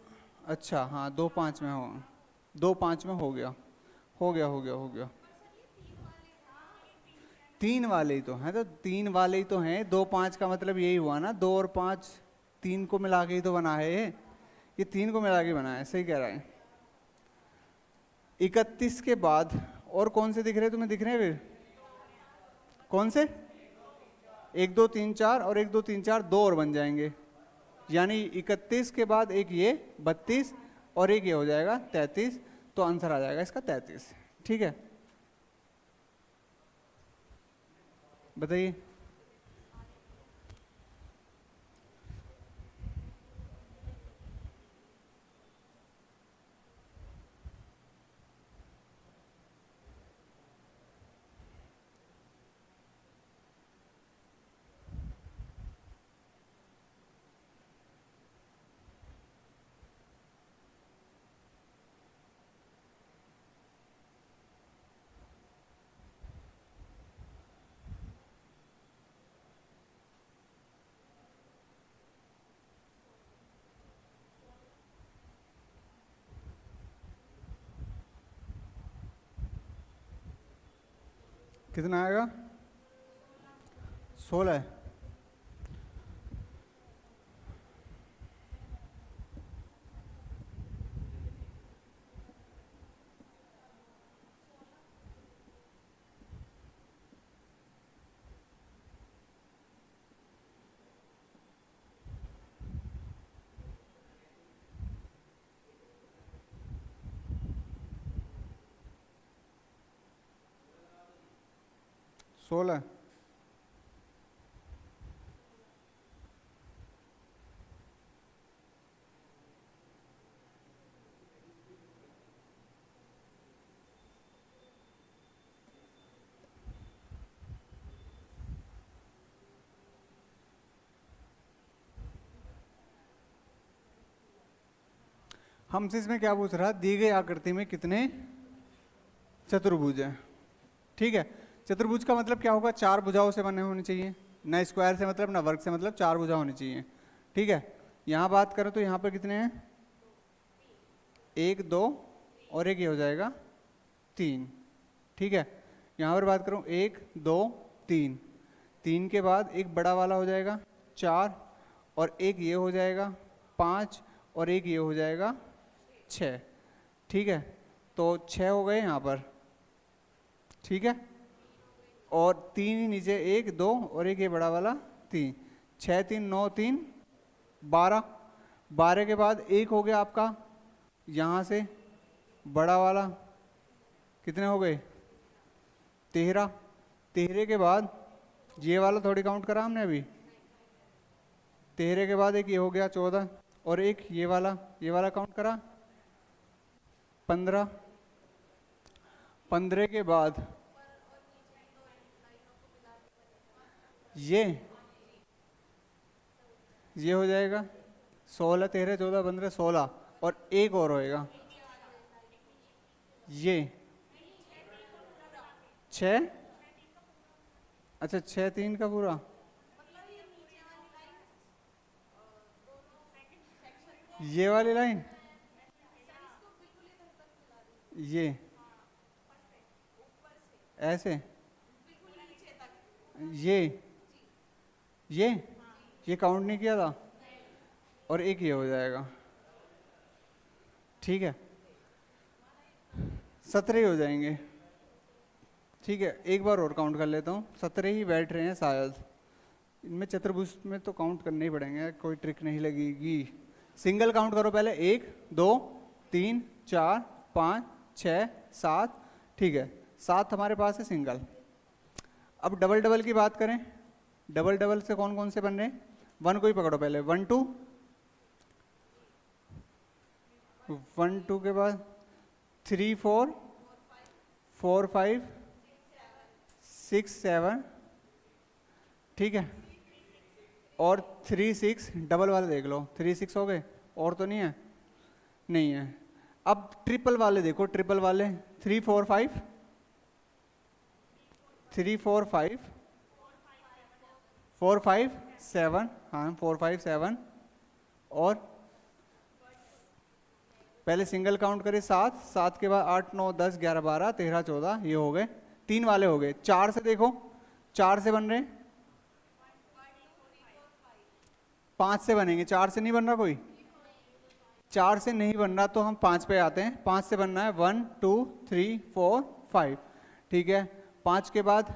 अच्छा हाँ 2 5 में हो, 2 5 में हो गया, हो गया हो गया हो गया। 3 वाले ही तो हैं, तो 3 वाले ही तो हैं। 2 5 का मतलब यही हुआ ना, 2 और 5 3 को मिला के ही तो बना है ये 3 को मिला के बना है, सही कह रहा है। 31 के बाद और कौन से दिख रहे हैं तुम्हें? दिख रहे हैं फिर कौन से? 1 2 3 4 और 1 2 3 4 दो और बन जाएंगे, यानी 31 के बाद एक ये 32 और एक ये हो जाएगा 33, तो आंसर आ जाएगा इसका 33, ठीक है। बताइए। कितना आएगा? 16। सोलह। हमसे इसमें क्या पूछ रहा है? दी गई आकृति में कितने चतुर्भुज हैं? ठीक है, चतुर्भुज का मतलब क्या होगा? 4 भुजाओं से बने होने चाहिए। ना स्क्वायर से मतलब ना वर्ग से मतलब, 4 भुजा होनी चाहिए। ठीक है, यहाँ बात करें तो यहाँ पर कितने हैं? 1 2 और एक ये हो जाएगा 3। ठीक है, यहाँ पर बात करूँ 1 2 3, 3 के बाद एक बड़ा वाला हो जाएगा 4, और एक ये हो जाएगा 5, और एक ये हो जाएगा 6। ठीक है, तो 6 हो गए यहाँ पर। ठीक है, और 3 ही नीचे, 1 2 और एक ये बड़ा वाला 3, 6 3 9 3 12। 12 के बाद एक हो गया आपका यहाँ से बड़ा वाला, कितने हो गए? 13। 13 के बाद ये वाला थोड़ी काउंट करा हमने अभी। 13 के बाद एक ये हो गया 14, और एक ये वाला काउंट करा 15। 15 के बाद ये हो जाएगा 16 13 14 15 16, और एक और होएगा ये 6। अच्छा, 6 3 का पूरा, ये वाली लाइन, ये ऐसे, ये काउंट नहीं किया था, और एक ये हो जाएगा। ठीक है, 17 ही हो जाएंगे। ठीक है, एक बार और काउंट कर लेता हूँ, 17 ही बैठ रहे हैं शायद। इनमें चतुर्भुज में तो काउंट करने ही पड़ेंगे, कोई ट्रिक नहीं लगेगी। सिंगल काउंट करो पहले, 1 2 3 4 5 6 7। ठीक है, 7 हमारे पास है सिंगल। अब डबल डबल की बात करें, डबल डबल से कौन कौन से बन रहे हैं? 1 को ही पकड़ो पहले, 1 2, 1 2 के बाद 3 4 4 5 6 7। ठीक है, और 3 6, डबल वाले देख लो, 3 6 हो गए, और तो नहीं है? नहीं है। अब ट्रिपल वाले देखो, ट्रिपल वाले 3 4 5 3 4 5 4 5 7, हाँ 4 5 7, और पहले सिंगल काउंट करें 7, 7 के बाद 8 9 10 11 12 13 14, ये हो गए। 3 वाले हो गए। 4 से देखो, 4 से बन रहे हैं, 5 से बनेंगे, 4 से नहीं बन रहा कोई, 4 से नहीं बन रहा तो हम 5 पे आते हैं। 5 से बनना है 1 2 3 4 5। ठीक है, 5 के बाद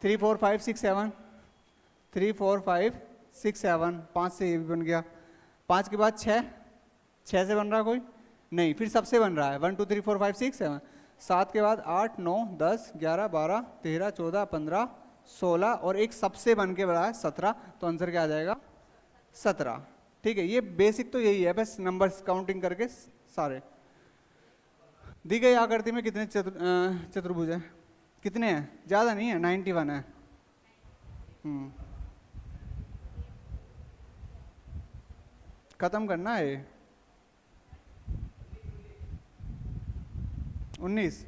3 4 5 6 7, 3 4 5 6 7, 5 से ये भी बन गया। 5 के बाद 6, 6 से बन रहा कोई नहीं, फिर सबसे बन रहा है 1 2 3 4 5 6 7। 7 के बाद 8 9 10 11 12 13 14 15 16, और एक सबसे बन के बड़ा है 17, तो आंसर क्या आ जाएगा? 17। ठीक है, ये बेसिक तो यही है, बस नंबर्स काउंटिंग करके सारे। दी गई आकृति में कितने चतुर्भुज है? कितने हैं? ज़्यादा नहीं है, 91 है। खत्म करना है 19।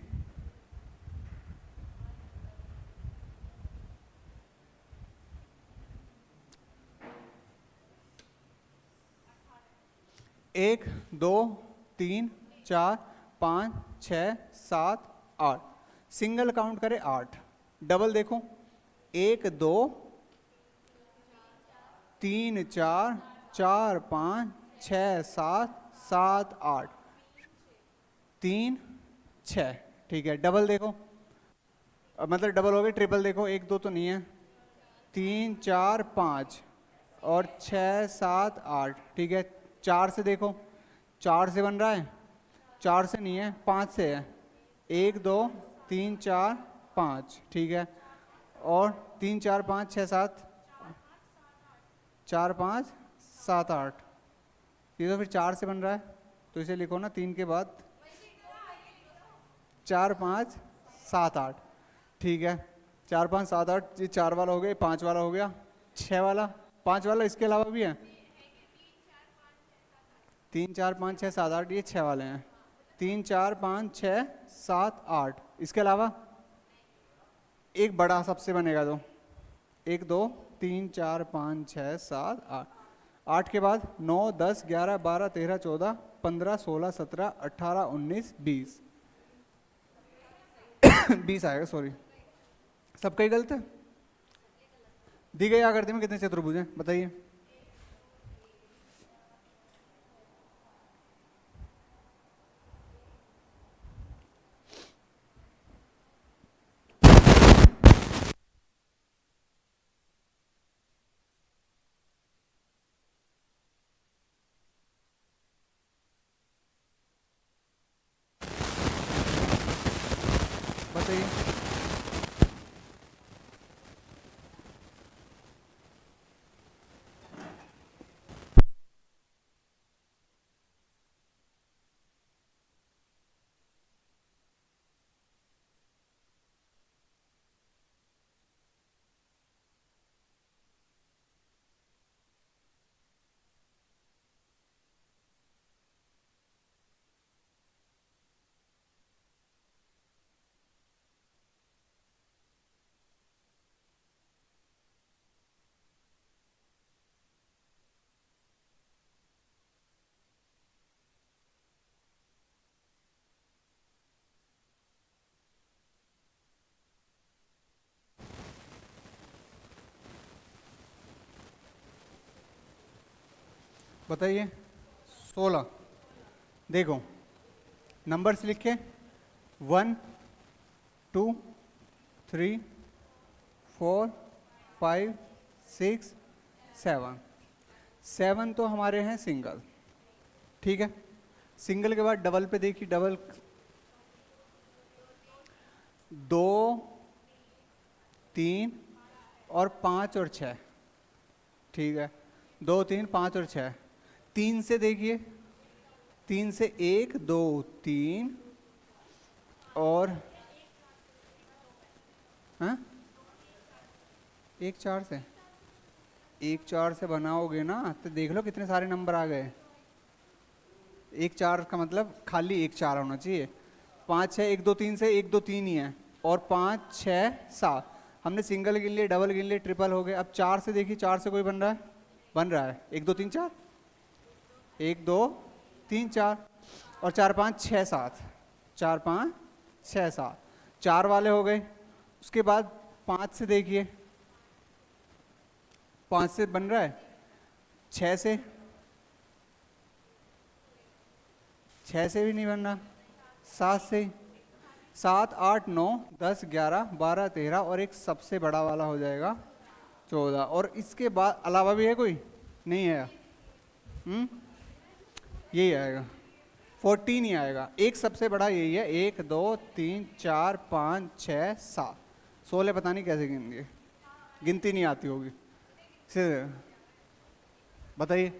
एक 2 3 4 5 6 7 8, सिंगल काउंट करें 8। डबल देखो, 1 2 3 4 4 5 6 7 7 8 3 6। ठीक है, डबल देखो, मतलब डबल हो गए, ट्रिपल देखो, 1 2 तो नहीं है, 3 4 5 और 6 7 8। ठीक है, 4 से देखो, 4 से बन रहा है, 4 से नहीं है, 5 से है, 1 2 3 4 5। ठीक है, और 3 4 5 6 7 4 5 7 8, ये तो फिर 4 से बन रहा है, तो इसे लिखो ना 3 के बाद 4 5 7 8। ठीक है, 4 5 7 8, ये 4 वाला हो गया, 5 वाला हो गया, 6 वाला, 5 वाला इसके अलावा भी है, 3 4 5 6 7 8, ये 6 वाले हैं, 3 4 5 6 7 8, इसके अलावा एक बड़ा सबसे बनेगा, तो 1 2 3 4 5 6 7 8, 8 के बाद 9 10 11 12 13 14 15 16 17 18 19 20 20 आएगा, सॉरी सबका ही गलत है। दी गई आकृति में कितने चतुर्भुज हैं बताइए। बताइए, बताइए 16। देखो नंबर्स लिखे, 1 2 3 4 5 6 7। 7 तो हमारे हैं सिंगल। ठीक है, सिंगल के बाद डबल पे देखिए, डबल 2 3 और 5 और 6। ठीक है, 2 3 5 और 6। 3 से देखिए, 3 से 1 2 3 और हाँ 1 4 से, 1 4 से बनाओगे ना तो देख लो कितने सारे नंबर आ गए। 1 4 का मतलब खाली 1 4 होना चाहिए। 5 6 1 2 3 से 1 2 3 ही है, और 5 6 7 हमने सिंगल गिन लिए, डबल गिन लिए, ट्रिपल हो गए। अब 4 से देखिए, 4 से कोई बन रहा है, बन रहा है 1 2 3 4, 1 2 3 4 और 4 5 6 7, 4 5 6 7, 4 वाले हो गए। उसके बाद 5 से देखिए, 5 से बन रहा है, 6 से, 6 से भी नहीं बन रहा, 7 से, 7 8 9 10 11 12 13 और एक सबसे बड़ा वाला हो जाएगा 14। और इसके बाद अलावा भी है कोई? नहीं है। यही आएगा, 14 ही आएगा। एक सबसे बड़ा यही है, 1 2 3 4 5 6 7। 16 पता नहीं कैसे गिनेंगे, गिनती नहीं आती होगी। बताइए,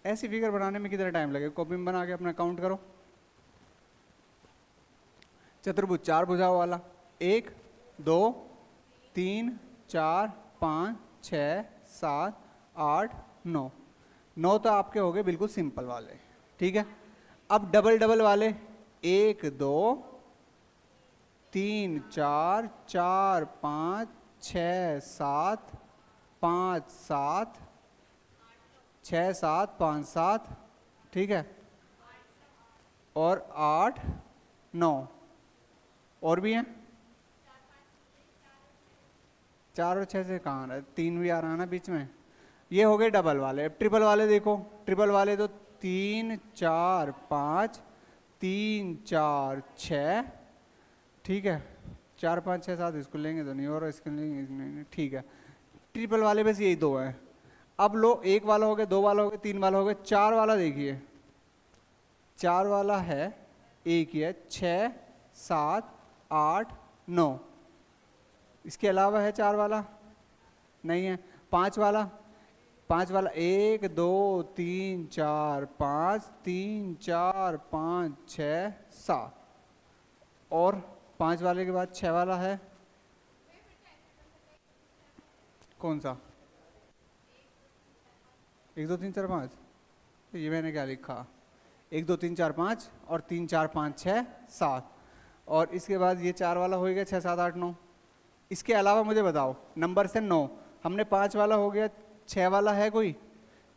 ऐसी फिगर बनाने में कितना टाइम लगेगा? कॉपी में बना के अपना काउंट करो। चतुर्भुज 4 भुजाओं वाला, 1 2 3 4 5 6 7 8 9। 9 तो आपके हो गए बिल्कुल सिंपल वाले। ठीक है, अब डबल डबल वाले, 1 2 3 4 4 5 6 7 5 7 6 7 5 7 ठीक है, और 8 9 और भी हैं, 4 और 6 से कहाँ आ रहा है, 3 भी आ रहा है ना बीच में। ये हो गए डबल वाले। अब ट्रिपल वाले देखो, ट्रिपल वाले तो 3 4 5, 3 4 6, ठीक है, 4 5 6 7 इसको लेंगे तो नहीं, और इसको लेंगे नहीं, ठीक है। ट्रिपल वाले बस यही दो हैं। अब लो, एक वाला हो गया, दो वाला हो गया, तीन वाला हो गया, चार वाला देखिए, चार वाला है एक ही है, 6 7 8 9, इसके अलावा है चार वाला नहीं है। पांच वाला, पांच वाला 1 2 3 4 5, 3 4 5 6 7, और पांच वाले के बाद 6 वाला है, कौन सा, 1 2 3 4 5, ये मैंने क्या लिखा, 1 2 3 4 5 और 3 4 5 6 7, और इसके बाद ये चार वाला हो गया 6 7 8 9। इसके अलावा मुझे बताओ नंबर से 9, हमने 5 वाला हो गया, 6 वाला है कोई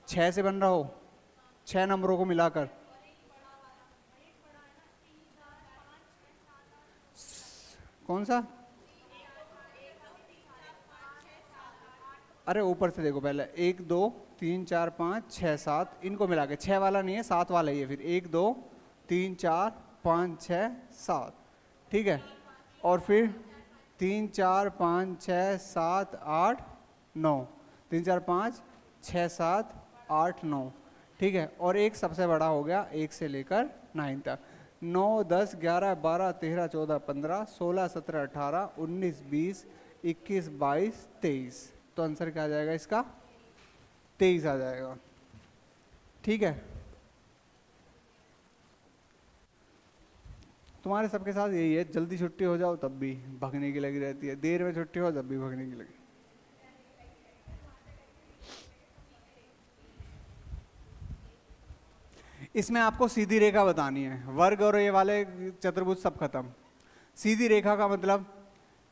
6 से बन रहा हो, 6 नंबरों को मिलाकर, कौन सा, अरे ऊपर से देखो पहले, 1 2 3 4 5 6 7, इनको मिला के 6 वाला नहीं है, 7 वाला ही है, फिर 1 2 3 4 5 6 7, ठीक है, और फिर 3 4 5 6 7 8 9, 3 4 5 6 7 8 9, ठीक है, और एक सबसे बड़ा हो गया 1 से लेकर 9 तक, 9 10 11 12 13 14 15 16 17 18 19 20 21 22 23, तो आंसर क्या आ जाएगा इसका, 23 आ जाएगा, ठीक है। तुम्हारे सबके साथ यही है, जल्दी छुट्टी हो जाओ तब भी भगने की लगी रहती है, देर में छुट्टी हो तब भी भगने की लगी। इसमें आपको सीधी रेखा बतानी है, वर्ग और ये वाले चतुर्भुज सब खत्म। सीधी रेखा का मतलब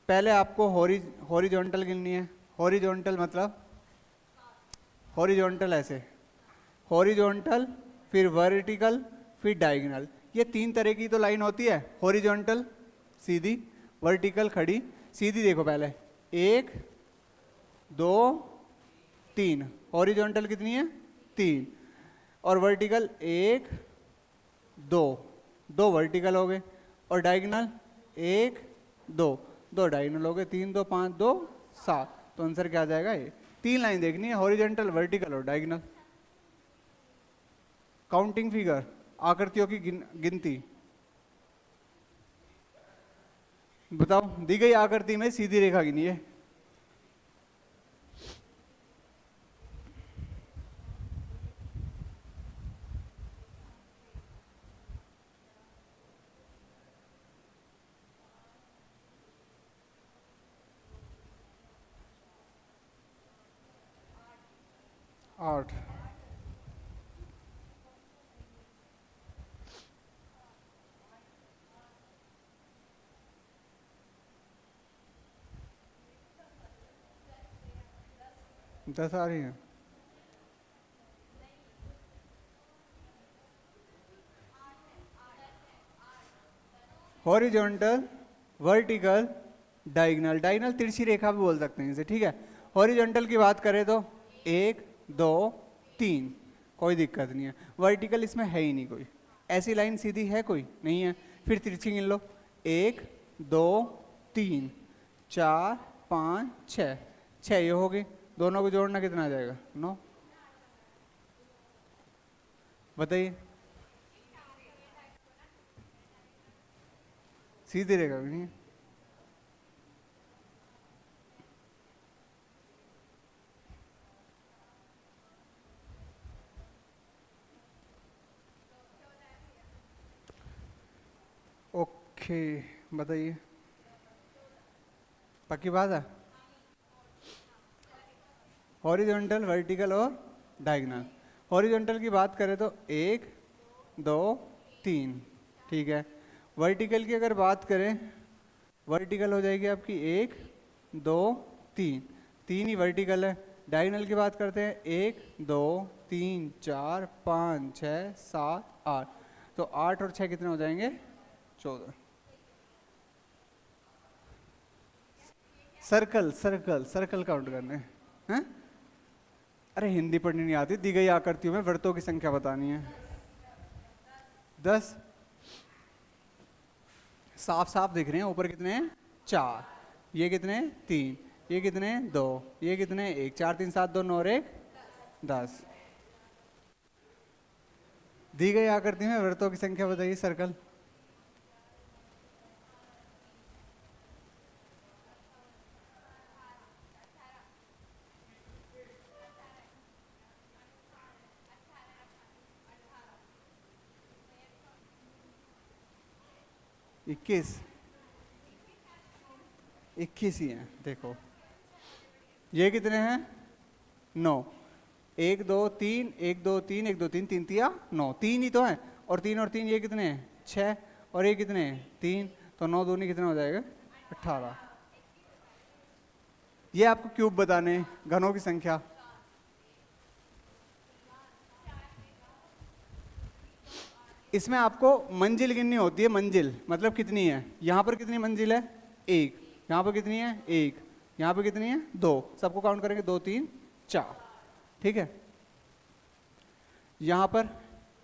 पहले आपको हॉरिजॉन्टल गिननी है। हॉरिजॉन्टल मतलब हॉरिजॉन्टल ऐसे, हॉरिजॉन्टल फिर वर्टिकल फिर डायगोनल, ये 3 तरह की तो लाइन होती है, हॉरिजॉन्टल सीधी, वर्टिकल खड़ी। सीधी देखो पहले 1 2 3, हॉरिजॉन्टल कितनी है 3, और वर्टिकल 1 2, 2 वर्टिकल हो गए, और डायगोनल 1 2, 2 डायगोनल हो गए, 3 2 5 2 7, तो आंसर क्या आ जाएगा, ये 3 लाइन देखनी है, हॉरिजॉन्टल वर्टिकल और डायगोनल। काउंटिंग फिगर, आकृतियों की गिनती, बताओ दी गई आकृति में सीधी रेखा गिनिए। आठ, दस आ रही है, हॉरिजॉन्टल वर्टिकल डायगोनल, डायगोनल तिरछी रेखा भी बोल सकते हैं इसे, ठीक है। हॉरिजॉन्टल की बात करें तो 1 2 3, कोई दिक्कत नहीं है। वर्टिकल इसमें है ही नहीं कोई, ऐसी लाइन सीधी है कोई नहीं है, फिर तिरछी गिन लो, 1 2 3 4 5 6, 6 ये हो गई, दोनों को जोड़ना कितना आ जाएगा 9, बताइए, सीधी रेखा भी नहीं है। ओके, बताइए, पक्की बात है। हॉरिजॉन्टल वर्टिकल और डायगोनल, हॉरिजॉन्टल की बात करें तो 1 2 3, ठीक है। वर्टिकल की अगर बात करें, वर्टिकल हो जाएगी आपकी 1 2 3, 3 ही वर्टिकल है, डायगोनल की बात करते हैं, 1 2 3 4 5 6 7 8, तो 8 और 6 कितने हो जाएंगे? 14। सर्कल सर्कल सर्कल काउंट करने हैं। अरे हिंदी पढ़नी नहीं आती, दी गई आकृतियों में वृत्तों की संख्या बतानी है। 10 साफ साफ दिख रहे हैं। ऊपर कितने हैं? 4, ये कितने हैं? 3, ये कितने हैं? 2, ये कितने हैं? 1, 4 3 7 2 9 और 1 10। दी गई आकृति में वृत्तों की संख्या बताइए, सर्कल। इक्कीस ही हैं। देखो ये कितने हैं? 9, 1 2 3 1 2 3 1 2 3 3 तिया 9, 3 ही तो हैं। और 3 और 3 ये कितने हैं? 6, और ये कितने हैं? 3, तो 9 दूनी कितने हो जाएगा? 18। ये आपको क्यूब बताने, घनों की संख्या। इसमें आपको मंजिल गिननी होती है। मंजिल मतलब कितनी है। यहाँ पर कितनी मंजिल है? 1, यहाँ पर कितनी है? 1, यहाँ पर कितनी है? 2, सबको काउंट करेंगे 2 3 4, ठीक है। यहाँ पर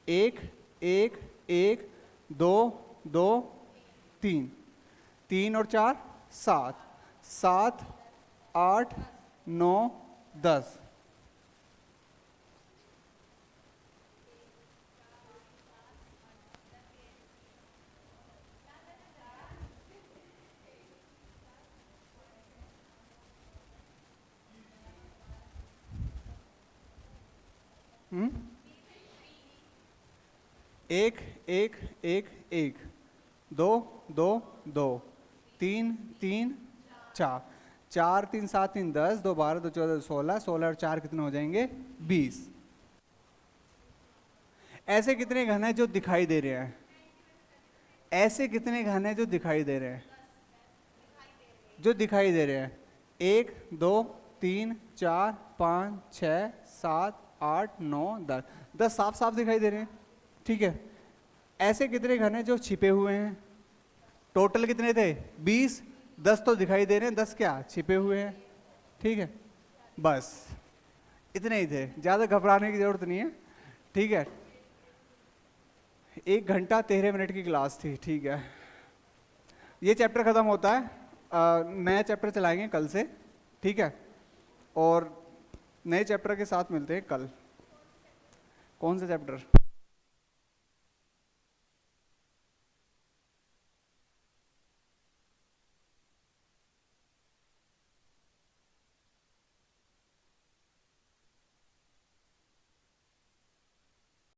1 1 1 2 2 3, 3 और 4 7, 7 8 9 10। एक एक एक एक, 2 2 2, 3 3 4, 4 3 7 3 10, 2 12 2 14 16, 16 और 4 कितने हो जाएंगे? 20। ऐसे कितने घन हैं जो दिखाई दे रहे हैं? ऐसे कितने घन हैं जो दिखाई दे रहे हैं? जो दिखाई दे रहे हैं 1 2 3 4 5 6 7 8 9 10, 10 साफ साफ दिखाई दे रहे हैं, ठीक है। ऐसे कितने घन हैं जो छिपे हुए हैं? टोटल कितने थे? 20, 10 तो दिखाई दे रहे हैं, 10 क्या छिपे हुए हैं, ठीक है। बस इतने ही थे, ज़्यादा घबराने की जरूरत नहीं है, ठीक है। 1 घंटा 13 मिनट की क्लास थी, ठीक है। ये चैप्टर ख़त्म होता है, नया चैप्टर चलाएंगे कल से, ठीक है। और नए चैप्टर के साथ मिलते हैं कल। कौन सा चैप्टर?